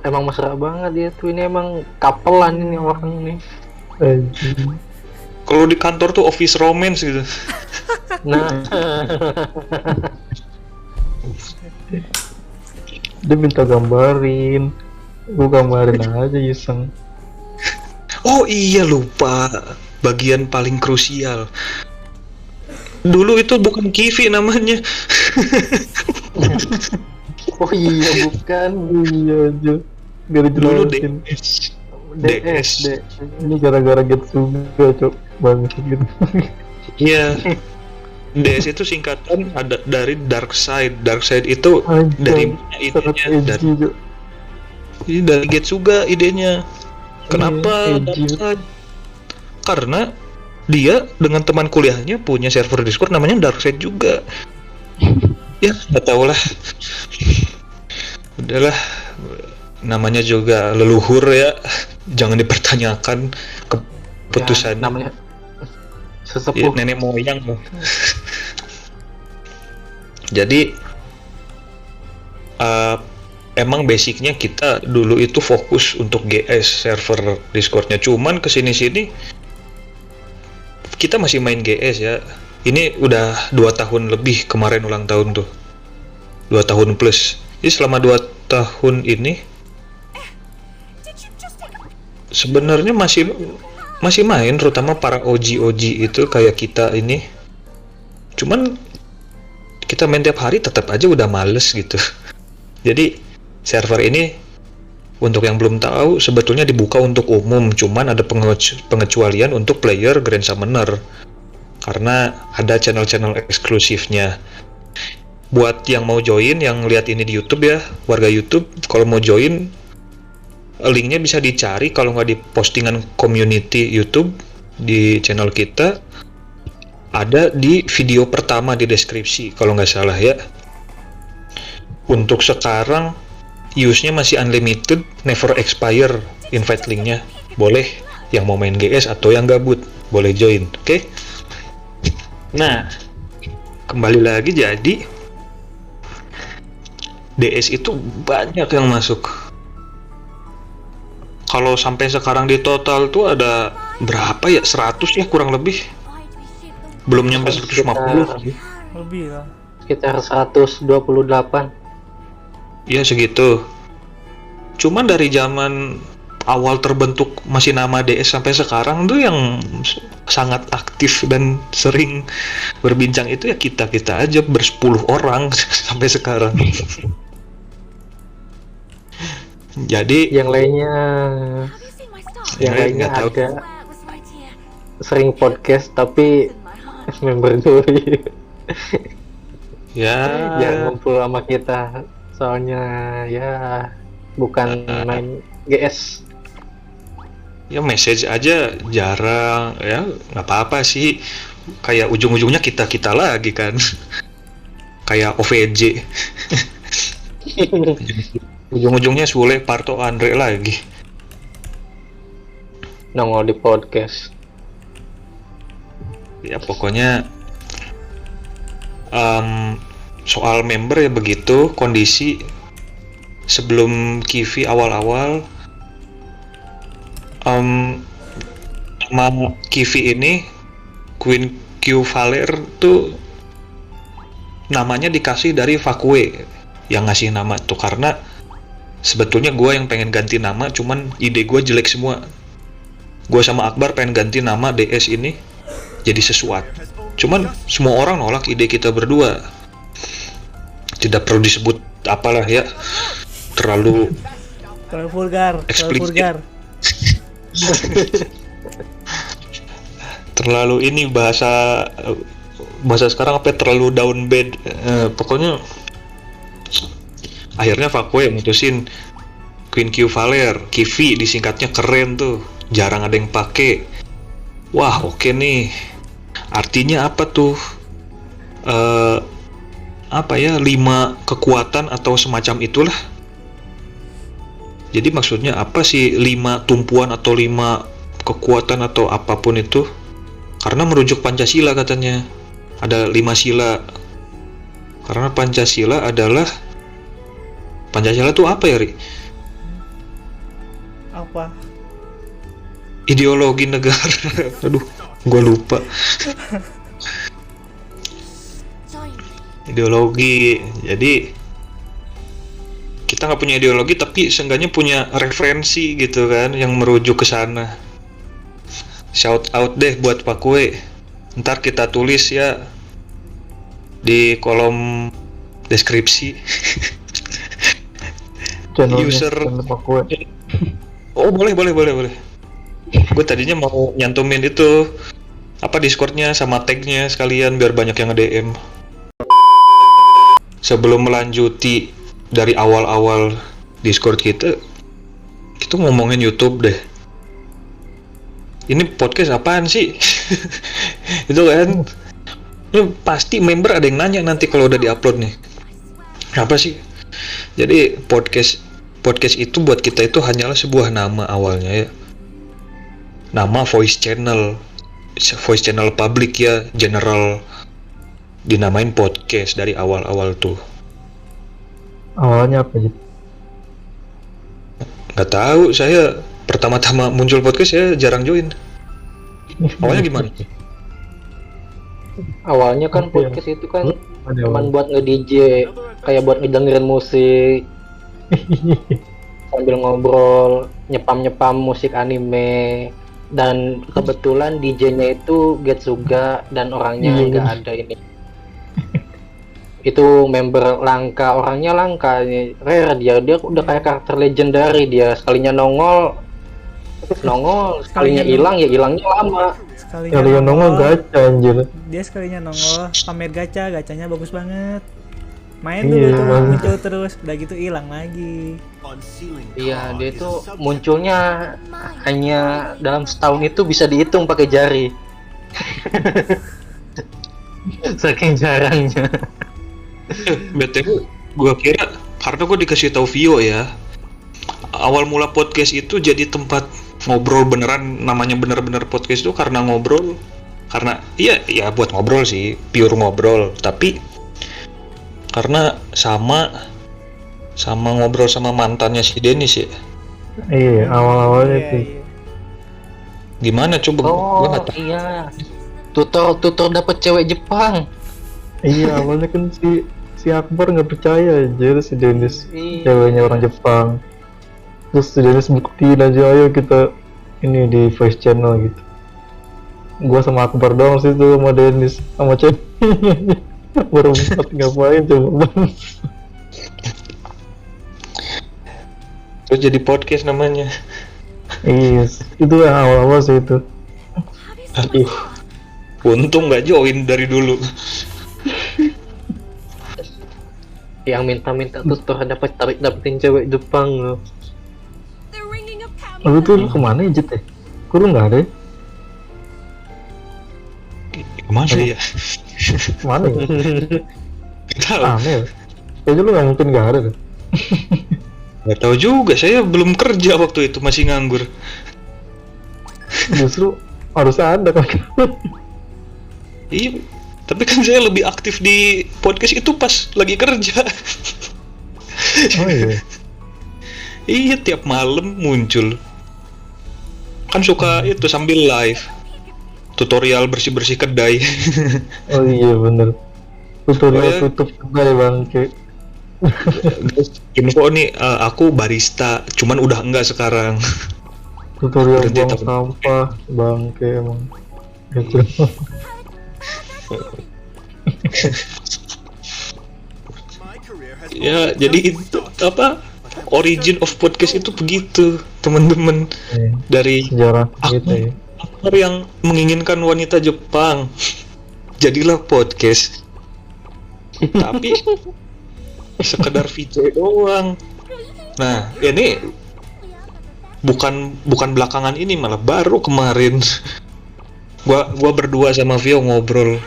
Speaker 2: emang mesra banget dia tuh, ini emang kapelan ini orang nih.
Speaker 4: Anjing.
Speaker 1: kalau di kantor tuh office romance gitu.
Speaker 2: Nah,
Speaker 4: Dia minta gambarin. Gua gambarin aja iseng.
Speaker 1: Oh iya, lupa bagian paling krusial. Dulu itu bukan Kivi namanya.
Speaker 2: oh iya bukan
Speaker 4: Iya aja. Gak
Speaker 1: Dulu
Speaker 4: dijelasin.
Speaker 1: DS.
Speaker 4: Ini gara-gara Getsuga cok. Banget gitu.
Speaker 1: Iya. DS itu singkatan ada dari Dark Side. Dark Side itu dari
Speaker 4: sangat
Speaker 1: idenya
Speaker 4: edgy cok.
Speaker 1: ini dari Getsuga idenya. Kenapa
Speaker 4: Iya,
Speaker 1: Dark
Speaker 4: edgy.
Speaker 1: Side? Karena dia dengan teman kuliahnya punya server Discord namanya Dark Side juga. Ya, nggak tahu lah. Udahlah, namanya juga leluhur ya. Jangan dipertanyakan keputusan.
Speaker 2: Ya, namanya
Speaker 1: Ya,
Speaker 2: sesepuh.
Speaker 1: nenek moyang loh. Jadi emang basicnya kita dulu itu fokus untuk GS server Discordnya, cuman kesini-sini kita masih main GS ya. Ini udah 2 tahun lebih, kemarin ulang tahun tuh 2 tahun plus. Jadi selama 2 tahun ini sebenarnya masih masih main, terutama para OG itu kayak kita ini. Cuman kita main tiap hari tetap aja udah males gitu. Jadi server ini untuk yang belum tahu sebetulnya dibuka untuk umum, cuman ada pengecualian untuk player Grand Summoner karena ada channel-channel eksklusifnya. Buat yang mau join, yang lihat ini di YouTube ya, warga YouTube, kalau mau join linknya bisa dicari kalau nggak di postingan community YouTube di channel kita, ada di video pertama di deskripsi kalau nggak salah ya. Untuk sekarang use-nya masih unlimited, never expire invite linknya. Boleh yang mau main GS atau yang gabut boleh join, oke? Nah, kembali lagi, jadi DS itu banyak yang masuk. Kalau sampai sekarang di total tuh ada berapa ya? 100 ya kurang lebih. Belum nyampe 150 sih.
Speaker 3: Lebih lah.
Speaker 2: Sekitar 128.
Speaker 1: Ya segitu. Cuman dari zaman awal terbentuk masih nama DS sampai sekarang tuh yang sangat aktif dan sering berbincang itu ya kita-kita aja bersepuluh orang sampai sekarang. Jadi
Speaker 2: Yang lainnya
Speaker 1: nggak tahu.
Speaker 2: ada sering podcast tapi member duri.
Speaker 1: Ya,
Speaker 2: Jangan ngumpul sama kita soalnya ya bukan main GS.
Speaker 1: ya message aja jarang ya, nggak apa-apa sih. Kayak ujung-ujungnya kita lagi kan. Kayak OVJ. Ujung-ujungnya Sule, Parto, Andre lagi.
Speaker 2: Nongol di podcast.
Speaker 1: Ya pokoknya soal member ya begitu kondisi. Sebelum Kivi awal-awal nama Kivi ini Queen Q Valer tuh namanya dikasih dari Vakue yang ngasih nama tuh, karena sebetulnya gue yang pengen ganti nama, cuman ide gue jelek semua. Gue sama Akbar pengen ganti nama DS ini jadi sesuatu, cuman semua orang nolak ide kita berdua. Tidak perlu disebut apalah ya, terlalu
Speaker 3: Vulgar.
Speaker 1: Eksplisit. terlalu ini bahasa sekarang apa ya, terlalu down bad. Pokoknya akhirnya Vakue mutusin Queen Q Valer, Kivi disingkatnya, keren tuh, jarang ada yang pakai. Wah oke nih, artinya apa tuh? Apa ya, 5 kekuatan atau semacam itulah. Jadi maksudnya apa sih 5 tumpuan atau 5 kekuatan atau apapun itu? Karena merujuk Pancasila katanya. Ada 5 sila. Karena Pancasila tuh apa ya, Ri?
Speaker 3: Apa?
Speaker 1: Ideologi negara. Aduh, gua lupa. Ideologi. Jadi kita nggak punya ideologi tapi seenggaknya punya referensi gitu kan yang merujuk ke sana. Shout out deh buat Pak Kue. Ntar kita tulis ya di kolom deskripsi. User
Speaker 4: Vakue.
Speaker 1: Oh boleh. Gue tadinya mau nyantumin itu apa Discordnya sama tagnya sekalian biar banyak yang nge-DM. Sebelum melanjuti dari awal-awal Discord kita ngomongin YouTube deh. Ini podcast apaan sih? Itu kan. Ini pasti member ada yang nanya nanti kalau udah diupload nih. Apa sih? Jadi podcast itu buat kita itu hanyalah sebuah nama awalnya ya. Nama voice channel public ya, general, dinamain podcast dari awal-awal tuh.
Speaker 4: Awalnya apa sih?
Speaker 1: Nggak tahu, saya pertama-tama muncul podcast saya jarang join. Awalnya gimana?
Speaker 2: Awalnya kan
Speaker 4: Apa ya?
Speaker 2: podcast itu kan
Speaker 4: Ada
Speaker 2: cuman buat nge-DJ, kayak buat ngedengerin musik sambil ngobrol, nyepam musik anime. Dan kebetulan DJ-nya itu Getsuga dan orangnya
Speaker 4: Iya,
Speaker 2: nggak ada ini. Itu member langka, orangnya langka ini, rare dia udah kayak karakter legendary, dia sekalinya nongol, sekalinya hilang ya hilangnya lama.
Speaker 4: Kalian nongol gacha anjir.
Speaker 3: Dia sekalinya nongol pamer gacha, gacanya bagus banget. Main
Speaker 4: Iya,
Speaker 3: dulu tuh
Speaker 4: Bang.
Speaker 3: muncul terus, udah gitu hilang lagi.
Speaker 2: Iya, dia itu munculnya hanya dalam setahun itu bisa dihitung pakai jari. Saking jarangnya.
Speaker 1: BTW, gua kira karena gua dikasih tahu Vio ya. Awal mula podcast itu jadi tempat ngobrol beneran, namanya bener-bener podcast itu karena ngobrol. Karena iya buat ngobrol sih, pure ngobrol, tapi karena sama ngobrol sama mantannya si Dennis ya.
Speaker 4: Iya, awal-awalnya
Speaker 3: Iya,
Speaker 4: tuh.
Speaker 3: iya.
Speaker 1: Gimana coba gua
Speaker 2: Oh
Speaker 1: nggak tahu.
Speaker 2: iya, tutor dapat cewek Jepang.
Speaker 4: Iya, awalnya kan si Akbar nggak percaya aja si Dennis
Speaker 2: Iya.
Speaker 4: ceweknya orang Jepang. Terus si Dennis buktiin aja, ayo kita ini di voice channel gitu. Gua sama Akbar doang sih tuh sama Dennis sama cewek. Berempat ngapain coba bang?
Speaker 1: Terus jadi podcast namanya.
Speaker 4: Iya, itu yang awal-awal sih itu.
Speaker 1: Aduh, untung nggak join dari dulu.
Speaker 2: Yang minta tutor dapetin cewek Jepang loh.
Speaker 4: Lalu tuh lu kemana ya Jet ya? Kok lu nggak ada ya?
Speaker 1: Gimana ya?
Speaker 4: Kemana ya?
Speaker 1: Nggak tahu.
Speaker 4: Aneh ya? Kayaknya lu nggak mungkin nggak ada deh.
Speaker 1: Nggak tahu juga. Saya belum kerja waktu itu, masih nganggur.
Speaker 4: Justru harusnya ada kan.
Speaker 1: Iya, tapi kan saya lebih aktif di podcast itu pas lagi kerja.
Speaker 4: Oh iya.
Speaker 1: Iya, tiap malam muncul. Kan suka itu sambil live. Tutorial bersih-bersih kedai.
Speaker 4: Oh iya bener. Tutorial
Speaker 1: Oh, ya.
Speaker 4: tutup kedai bangke.
Speaker 1: Info nih, aku barista, cuman udah enggak sekarang.
Speaker 4: Tutorial
Speaker 1: Berhenti
Speaker 4: buang
Speaker 1: tapi-
Speaker 4: sampah bangke emang. Gitu.
Speaker 1: Ya, jadi itu apa? Origin of podcast itu begitu, teman-teman.
Speaker 4: Iya,
Speaker 1: Dari
Speaker 4: sejarah gitu ya.
Speaker 1: aktor yang menginginkan wanita Jepang, jadilah podcast. Tapi sekedar VJ doang. Nah, ini bukan belakangan ini, malah baru kemarin. Gua berdua sama Vio ngobrol,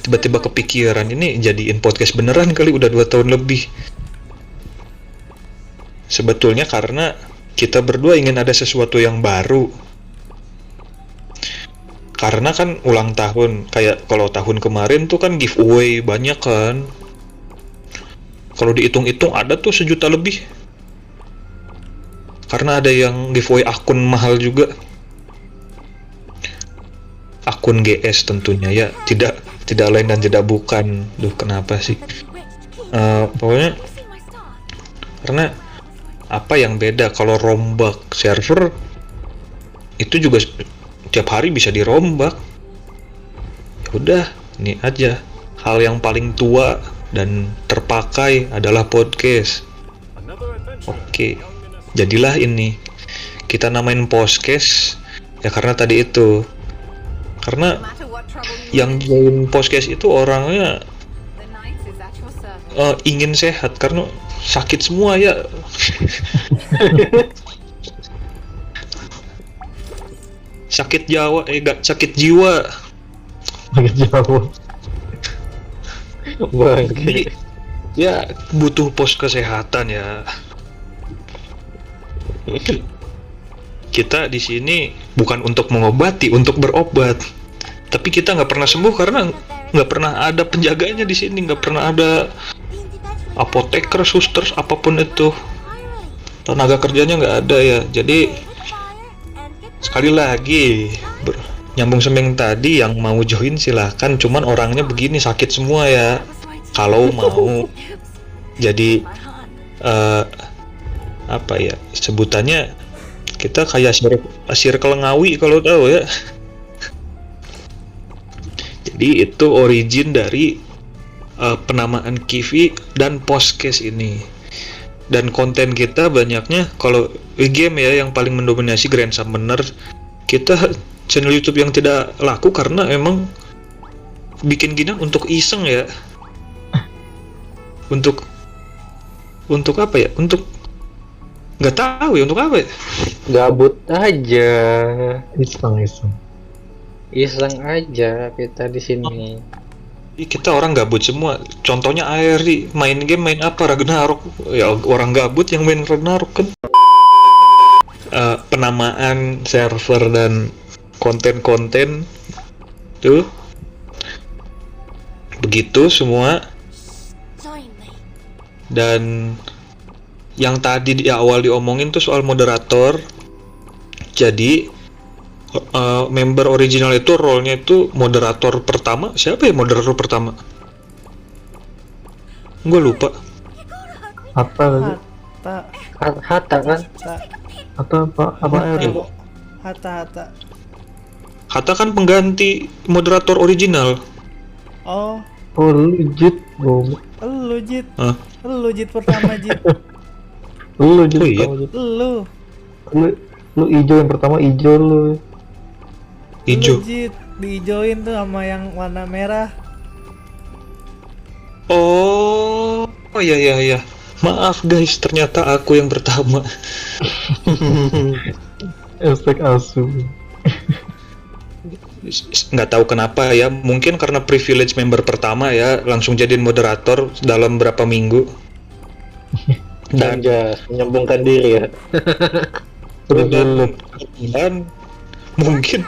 Speaker 1: tiba-tiba kepikiran ini jadiin podcast beneran kali, udah 2 tahun lebih. Sebetulnya karena kita berdua ingin ada sesuatu yang baru. Karena kan ulang tahun, kayak kalau tahun kemarin tuh kan giveaway banyak kan. Kalau dihitung-hitung ada tuh 1 juta lebih. Karena ada yang giveaway akun mahal juga. Akun GS tentunya ya, tidak lain dan tidak bukan. Duh, kenapa sih? Pokoknya karena apa yang beda kalau rombak server itu juga tiap hari bisa dirombak. Ya udah, ini aja hal yang paling tua dan terpakai adalah podcast. Oke, jadilah ini kita namain podcast ya karena tadi itu, karena yang join podcast itu orangnya ingin sehat karena sakit semua ya. Sakit sakit jiwa.
Speaker 4: Agak jauh.
Speaker 1: Jadi ya butuh pos kesehatan ya. Kita di sini bukan untuk mengobati, untuk berobat. Tapi kita nggak pernah sembuh karena nggak pernah ada penjaganya di sini, nggak pernah ada apoteker, suster, apapun itu. Tenaga kerjanya nggak ada ya. Jadi sekali lagi nyambung semeng tadi, yang mau join silahkan. Cuman orangnya begini sakit semua ya. Kalau mau jadi apa ya sebutannya, Kita kayak Circle Ngawi kalau tahu ya. Jadi itu origin dari penamaan Kivi dan Postcase ini. Dan konten kita banyaknya kalau game ya yang paling mendominasi Grand Summoner. Kita channel YouTube yang tidak laku karena emang bikin gini untuk iseng ya. Untuk apa ya? Untuk nggak tahu ya untuk apa ya?
Speaker 2: Gabut aja.
Speaker 4: Iseng.
Speaker 2: Iseng aja kita di sini.
Speaker 1: Kita orang gabut semua. Contohnya Aeri main game main apa Ragnarok. Ya orang gabut yang main Ragnarok kan. Penamaan server dan konten-konten tuh begitu semua. Dan yang tadi di awal diomongin tuh soal moderator. Jadi member original itu role-nya itu moderator pertama. Siapa ya moderator pertama? Gue lupa.
Speaker 4: Hatta lagi.
Speaker 2: Hatta kan?
Speaker 4: Apa R?
Speaker 3: Hatta.
Speaker 1: Hatta kan pengganti moderator original.
Speaker 3: Oh,
Speaker 4: Legit bro.
Speaker 3: lu Jit.
Speaker 1: Hah?
Speaker 3: Lu Jit pertama Jit.
Speaker 4: Legit
Speaker 1: Oh, iya?
Speaker 4: pertama, Jit.
Speaker 3: Lu
Speaker 4: Lu hijau yang pertama hijau lu.
Speaker 1: Ijo.
Speaker 3: Jit diijoin tuh sama yang warna merah.
Speaker 1: Oh iya. Maaf guys, ternyata aku yang pertama.
Speaker 4: Efek asu.
Speaker 1: Nggak tahu kenapa ya, mungkin karena privilege member pertama ya, langsung jadiin moderator dalam berapa minggu. Dan
Speaker 2: menyambungkan diri ya.
Speaker 1: dan mungkin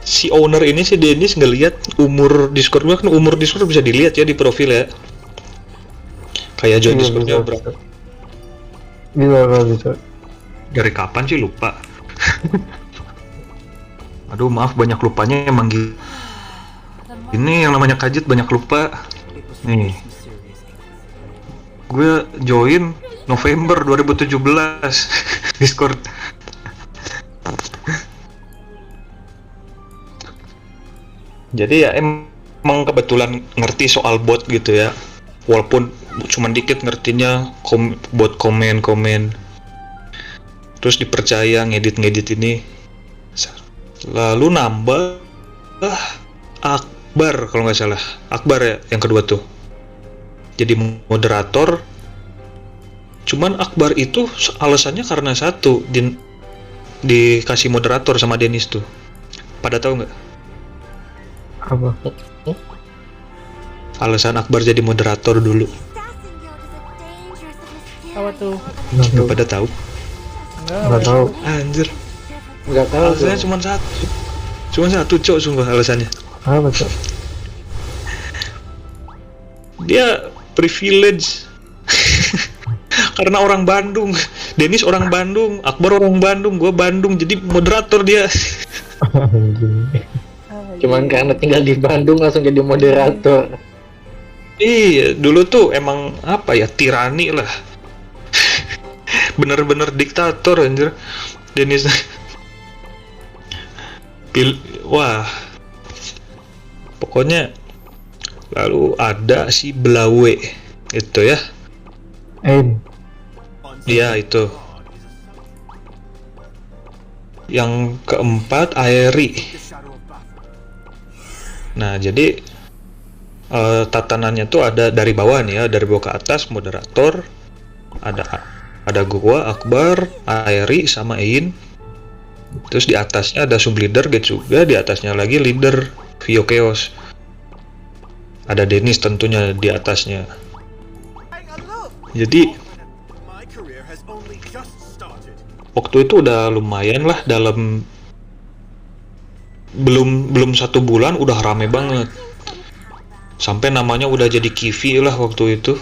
Speaker 1: si owner ini, si Dennis, ngelihat umur Discord gua, kan umur Discord bisa dilihat ya di profil ya. Kayak join Discordnya berapa?
Speaker 4: Bisa.
Speaker 1: Dari kapan sih lupa. Aduh maaf, banyak lupanya emang gitu. Ini yang namanya Kajit banyak lupa. Nih, gue join November 2017 Discord. Jadi ya emang kebetulan ngerti soal bot gitu ya. Walaupun cuma dikit ngertinya, bot komen. Terus dipercaya ngedit ini. Lalu nambah Akbar kalau nggak salah. Akbar ya yang kedua tuh. Jadi moderator. Cuman Akbar itu alasannya karena satu, dikasih moderator sama Dennis tuh. Pada tahu nggak?
Speaker 4: Apa?
Speaker 1: Alasan Akbar jadi moderator dulu.
Speaker 3: Apa tuh?
Speaker 1: Nggak pada tahu?
Speaker 4: Nggak tahu.
Speaker 1: Anjir.
Speaker 2: Nggak tahu.
Speaker 1: Alasannya cuma satu cok, sumpah alasannya.
Speaker 4: Apa tuh?
Speaker 1: Dia privilege. Karena orang Bandung. Dennis orang Bandung, Akbar orang Bandung, gua Bandung, jadi moderator dia.
Speaker 4: Anjing.
Speaker 2: Cuman karena tinggal di Bandung langsung jadi moderator.
Speaker 1: Iya, dulu tuh emang apa ya, tirani lah. Bener-bener diktator anjir. Dennis. Wah. Pokoknya lalu ada si Blawe itu ya. Dia itu. Yang keempat Aeri. Nah, jadi tatanannya tuh ada dari bawah nih ya, dari bawah ke atas moderator. Ada gua, Akbar, Aeri sama Ein. Terus di atasnya ada sub leader juga, di atasnya lagi leader Vio Chaos. Ada Dennis tentunya di atasnya. Jadi waktu itu udah lumayan lah, dalam belum 1 bulan udah rame banget. Sampai namanya udah jadi Kivi lah waktu itu.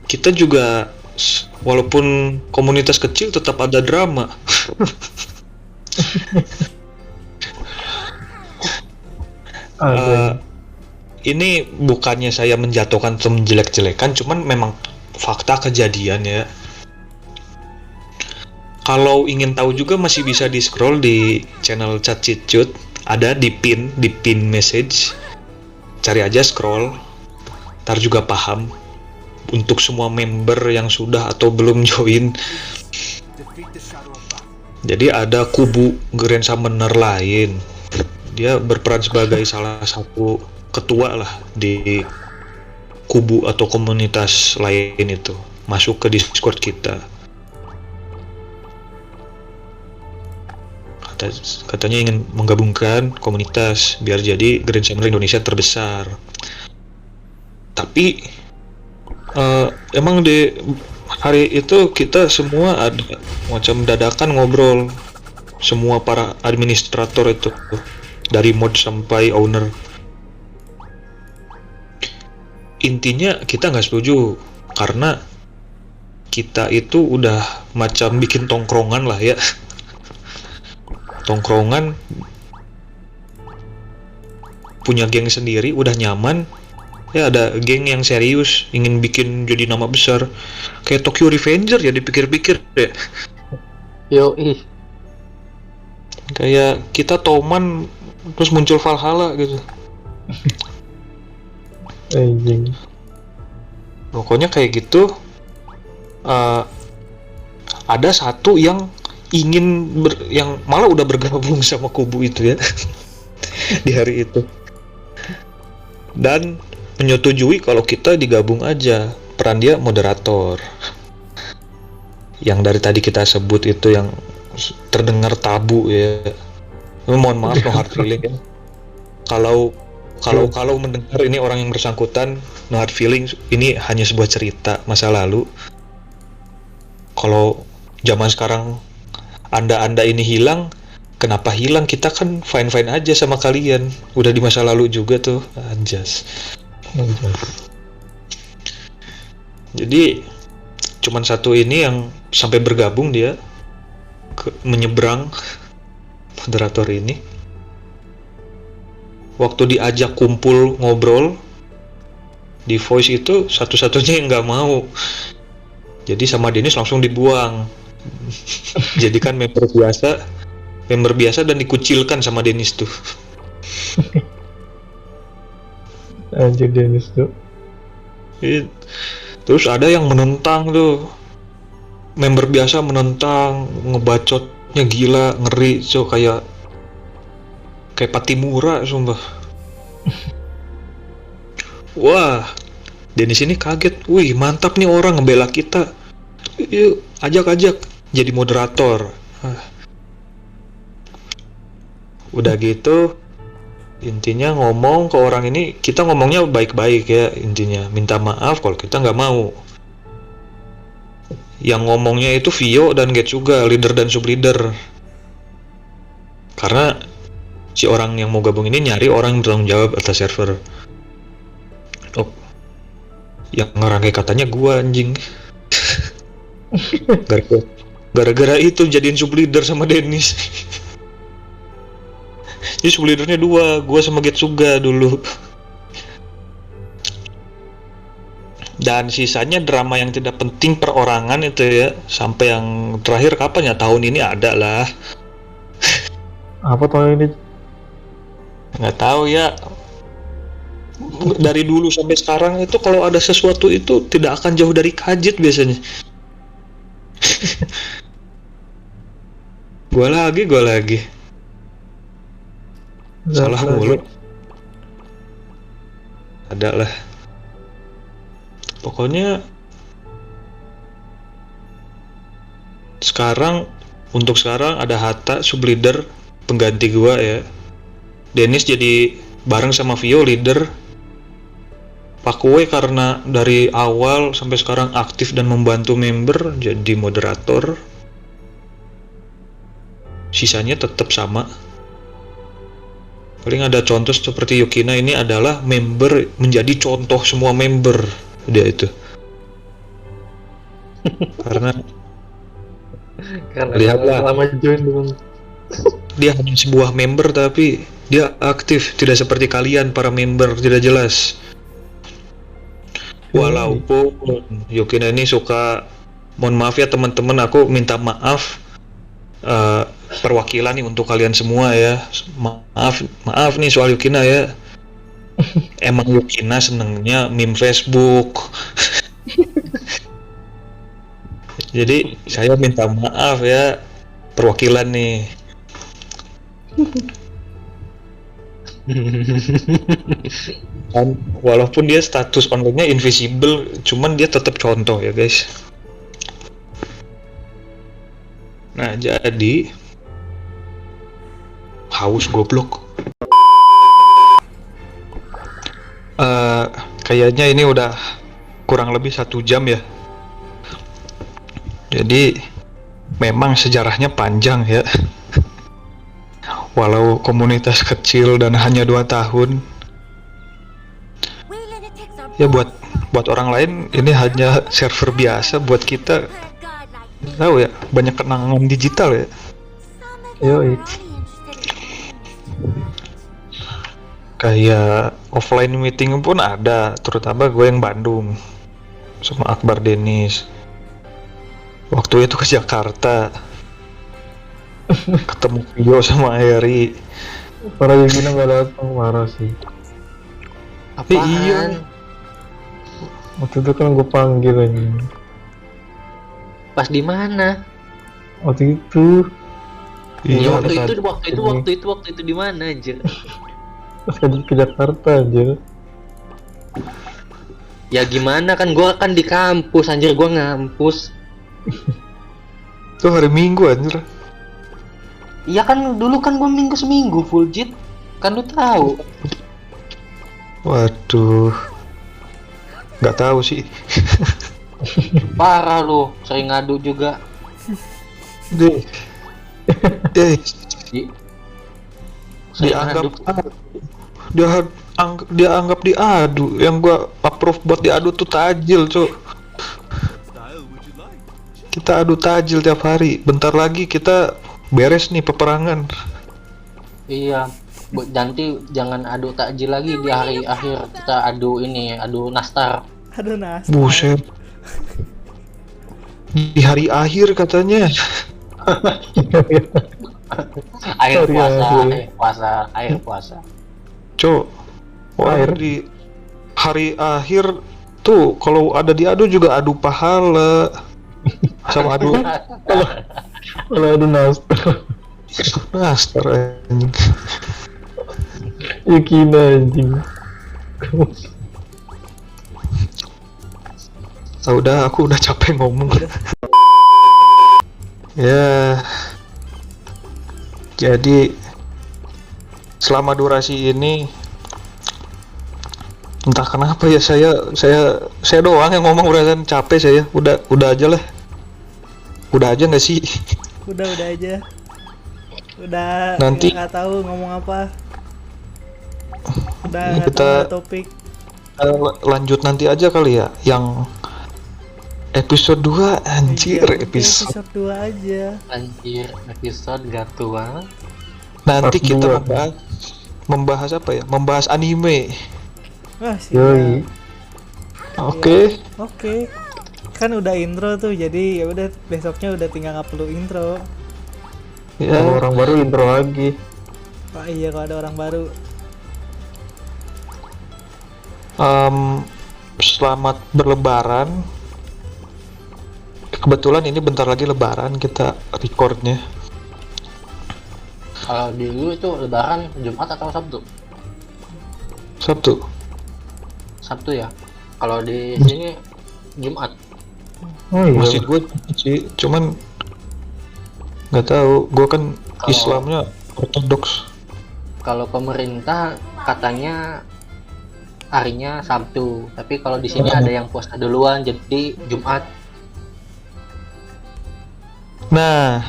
Speaker 1: Kita juga walaupun komunitas kecil tetap ada drama. Ini bukannya saya menjatuhkan atau menjelek-jelekan, cuman memang fakta kejadian ya. Kalau ingin tahu juga masih bisa di scroll di channel Chat Cicut, ada di pin message. Cari aja scroll. Ntar juga paham. Untuk semua member yang sudah atau belum join. Jadi ada kubu Grand Summoner lain. Dia berperan sebagai salah satu ketua lah di kubu atau komunitas lain itu. Masuk ke Discord kita. Katanya ingin menggabungkan komunitas biar jadi Grand Summoner Indonesia terbesar. Tapi emang di hari itu kita semua ada macam dadakan ngobrol, semua para administrator itu dari mod sampai owner. Intinya kita nggak setuju karena kita itu udah macam bikin tongkrongan lah ya. Tongkrongan punya geng sendiri udah nyaman, ya ada geng yang serius ingin bikin jadi nama besar kayak Tokyo Revenger ya dipikir-pikir ya.
Speaker 2: Yoi.
Speaker 1: Kayak kita Toman terus muncul Valhalla gitu.
Speaker 4: Anjing.
Speaker 1: Pokoknya kayak gitu. Ada satu yang yang malah udah bergabung sama kubu itu ya di hari itu, dan menyetujui kalau kita digabung aja. Peran dia moderator, yang dari tadi kita sebut itu yang terdengar tabu ya. Mohon maaf, no hard feeling ya. Kalau mendengar ini orang yang bersangkutan, no hard feeling, ini hanya sebuah cerita masa lalu. Kalau zaman sekarang anda ini hilang, kenapa hilang? Kita kan fine aja sama kalian, udah di masa lalu juga tuh, anjas. Jadi cuman satu ini yang sampai bergabung dia menyeberang, moderator ini. Waktu diajak kumpul ngobrol di voice itu satu-satunya yang nggak mau. Jadi sama Dennis langsung dibuang. Jadi kan member biasa dan dikucilkan sama Dennis tuh.
Speaker 4: Anjir Dennis tuh.
Speaker 1: Terus ada yang menentang tuh. Member biasa menentang, ngebacotnya gila, ngeri, so kayak Patimura sumpah. Wah, Dennis ini kaget. Wih, mantap nih orang ngebela kita. Yuk, ajak jadi moderator. Udah gitu, intinya ngomong ke orang ini, kita ngomongnya baik-baik ya, intinya minta maaf kalau kita nggak mau. Yang ngomongnya itu Vio dan Getsuga, leader dan sub-leader. Karena si orang yang mau gabung ini nyari orang yang bertanggung jawab atas server. Oh, yang ngerangkai katanya gua anjing. Gara-gara itu jadiin sub-leader sama Dennis. Jadi sub-leadernya dua, gua sama Getsuga dulu. Dan sisanya drama yang tidak penting perorangan itu ya. Sampai yang terakhir kapan ya, tahun ini ada lah.
Speaker 4: Apa tahun ini?
Speaker 1: Nggak tahu ya. Dari dulu sampai sekarang itu kalau ada sesuatu itu tidak akan jauh dari Kajit biasanya. Gua lagi. Salah mulu. Ada lah. Pokoknya untuk sekarang ada Hatta sub-leader pengganti gua ya. Dennis jadi bareng sama Vio leader. Pakue karena dari awal sampai sekarang aktif dan membantu member jadi moderator. Sisanya tetap sama. Paling ada contoh seperti Yukina ini adalah member menjadi contoh semua member dia itu. Karena lihatlah
Speaker 4: lama join dengan
Speaker 1: dia hanya sebuah member tapi dia aktif, tidak seperti kalian para member tidak jelas. Walaupun Yukina ini suka, mohon maaf ya teman-teman, aku minta maaf eh, perwakilan nih untuk kalian semua ya. Maaf nih soal Yukina ya. Emang Yukina senengnya meme Facebook. Jadi saya minta maaf ya, perwakilan nih. Kan, walaupun dia status online-nya invisible, cuman dia tetap contoh ya guys. Nah jadi haus goblok. Kayaknya ini udah kurang lebih 1 jam ya. Jadi memang sejarahnya panjang ya. Walau komunitas kecil dan hanya 2 tahun, ya buat orang lain ini hanya server biasa, buat kita tahu ya banyak kenangan digital ya.
Speaker 4: Yoi.
Speaker 1: Kayak offline meeting pun ada, terutama gue yang Bandung sama Akbar Denis. Waktu itu ke Jakarta, ketemu Vio sama Eri.
Speaker 4: Para Yukina nggak datang, marah sih.
Speaker 2: Apaan?
Speaker 1: Iya.
Speaker 4: Waktu itu kan gue panggil aja.
Speaker 2: Pas di mana?
Speaker 4: Waktu itu
Speaker 1: Iya,
Speaker 2: Waktu itu di mana anjir?
Speaker 4: pas ke Jakarta aja.
Speaker 2: Ya gimana kan gua kan di kampus anjir, gua ngampus.
Speaker 1: itu hari Minggu anjir.
Speaker 2: Iya kan dulu kan gua minggu seminggu full jit. Kan lu tahu.
Speaker 1: Waduh, nggak tahu sih.
Speaker 2: Parah lu, sering ngadu juga.
Speaker 1: Deh,
Speaker 2: Di
Speaker 1: dianggap dia anggap diadu. Yang gua approve buat diadu tuh tajil, Cuk. Kita adu tajil tiap hari. Bentar lagi kita beres nih peperangan.
Speaker 2: Iya. Nanti jangan adu takjil lagi di hari akhir, kita adu ini, adu nastar.
Speaker 3: Aduh nas.
Speaker 1: Buset. Di hari akhir katanya.
Speaker 2: Air puasa.
Speaker 1: Cuk, orang di hari akhir tuh kalau ada diadu juga adu pahala. Sama adu
Speaker 4: Kalau ada nastar,
Speaker 1: nastar anjing.
Speaker 4: Yukina anjing.
Speaker 1: Aku udah capek ngomong. Ya. Jadi selama durasi ini entah kenapa ya saya doang yang ngomong, perasaan capek saya. Udah aja lah. Udah aja nggak sih?
Speaker 3: Udah aja. Udah
Speaker 1: Nanti-
Speaker 3: nggak tahu ngomong apa. Udah nggak
Speaker 1: Kita-
Speaker 3: tahu topik.
Speaker 1: Lanjut nanti aja kali ya yang episode 2 anjir.
Speaker 3: Iya, udah
Speaker 1: episode
Speaker 3: episode 2 aja.
Speaker 2: Anjir, episode gatuan.
Speaker 1: nanti
Speaker 4: Part
Speaker 1: kita
Speaker 4: dua.
Speaker 1: membahas apa ya? Membahas anime.
Speaker 3: Wah,
Speaker 4: Yoi.
Speaker 3: siap.
Speaker 1: Oke.
Speaker 3: Kan udah intro tuh, jadi ya udah besoknya udah tinggal upload intro.
Speaker 4: Kalau
Speaker 1: Ya,
Speaker 4: orang baru intro lagi.
Speaker 3: Wah iya kalau ada orang baru.
Speaker 1: selamat berlebaran. Kebetulan ini bentar lagi lebaran kita recordnya.
Speaker 2: Kalau di lu itu lebaran Jumat atau Sabtu?
Speaker 1: Sabtu.
Speaker 2: Sabtu ya. Kalau di sini Jumat.
Speaker 4: Oh iya.
Speaker 1: Masjid gue sih, cuman nggak tahu. Gue kan
Speaker 2: Kalau-
Speaker 1: Islamnya ortodoks.
Speaker 2: Kalau pemerintah katanya harinya Sabtu, tapi kalau di sini ada yang puasa duluan jadi Jumat.
Speaker 1: Nah,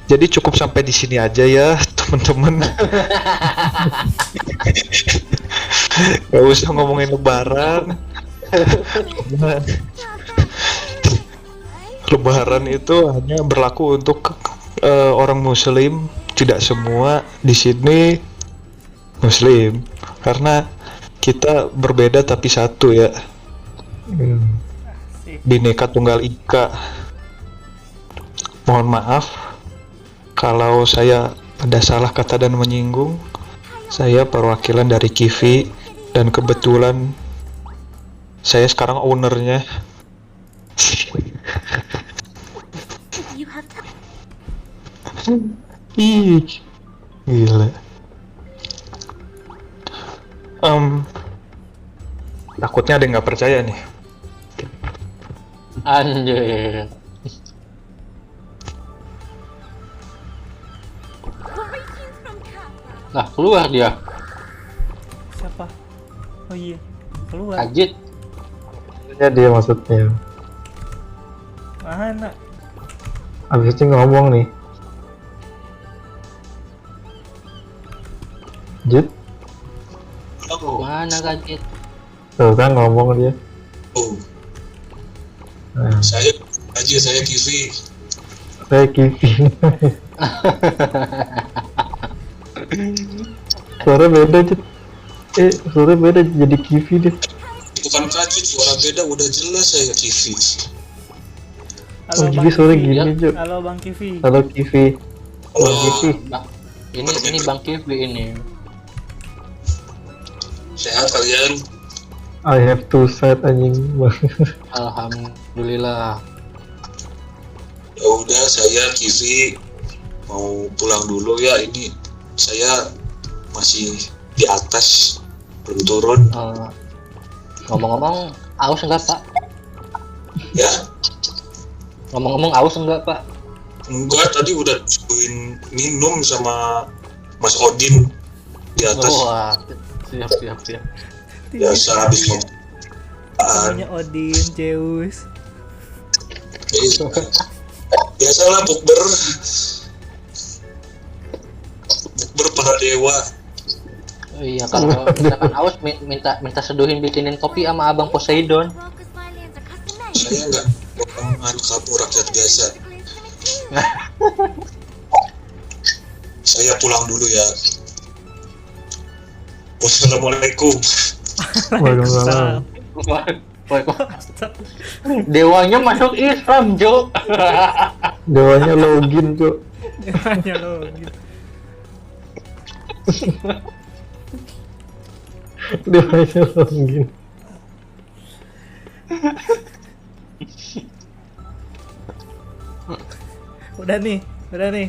Speaker 1: jadi cukup sampai di sini aja ya, teman-teman. Gak usah ngomongin lebaran. Lebaran itu hanya berlaku untuk orang Muslim, tidak semua di sini Muslim. Karena kita berbeda tapi satu ya, Bhinneka Tunggal Ika. Mohon maaf Kalau saya ada salah kata dan menyinggung, saya perwakilan dari Kivi dan kebetulan saya sekarang ownernya.
Speaker 5: You have
Speaker 4: Ih, gila.
Speaker 1: Takutnya ada yang nggak percaya nih.
Speaker 2: Anjir.
Speaker 5: greetings from Kappa.
Speaker 2: Nah, keluar dia.
Speaker 3: Siapa? Oh iya, keluar.
Speaker 2: Ajit.
Speaker 4: Maksudnya dia maksudnya.
Speaker 3: Mana?
Speaker 4: Abis itu ngomong nih. Jit,
Speaker 2: Mana Ajit?
Speaker 4: tuh kan ngomong dia.
Speaker 6: Oh,
Speaker 4: Nah,
Speaker 6: saya Kivi.
Speaker 4: saya Kivi. Suara beda, Jit. Suara beda jadi Kivi deh.
Speaker 6: Itu kan Kajit, suara beda udah jelas saya Kivi.
Speaker 4: Oh, jadi suara
Speaker 3: Kivi.
Speaker 4: gini, Jo.
Speaker 3: Halo Bang Kivi.
Speaker 4: Halo Kivi. Halo
Speaker 6: Oh.
Speaker 4: Kivi.
Speaker 2: Bang, ini Bang Kifli ini.
Speaker 6: Sehat kalian?
Speaker 4: I have to set anjing.
Speaker 2: Alhamdulillah.
Speaker 6: Ya udah, saya Kivi mau pulang dulu ya. Ini saya masih di atas, belum turun.
Speaker 2: Ngomong-ngomong, aus enggak Pak?
Speaker 6: Ya,
Speaker 2: Ngomong-ngomong, aus enggak Pak?
Speaker 6: enggak, tadi udah disuguhin minum sama Mas Odin di atas.
Speaker 2: Wah, siap.
Speaker 6: Biasa habis makan.
Speaker 3: Namanya Odin, Zeus.
Speaker 6: Biasalah bukber para dewa.
Speaker 2: Oh iya, kalau misalkan aus minta seduhin bikinin kopi sama Abang Poseidon.
Speaker 5: Broca's violins are custom made.
Speaker 6: Saya enggak bohongan, kamu rakyat biasa. Saya pulang dulu ya. Wassalamualaikum.
Speaker 4: Waalaikumsalam.
Speaker 2: Dewanya masuk Islam, Jo.
Speaker 4: Dewanya login, Cuk.
Speaker 3: Hanya lo gitu.
Speaker 4: Dewanya login.
Speaker 3: Udah nih.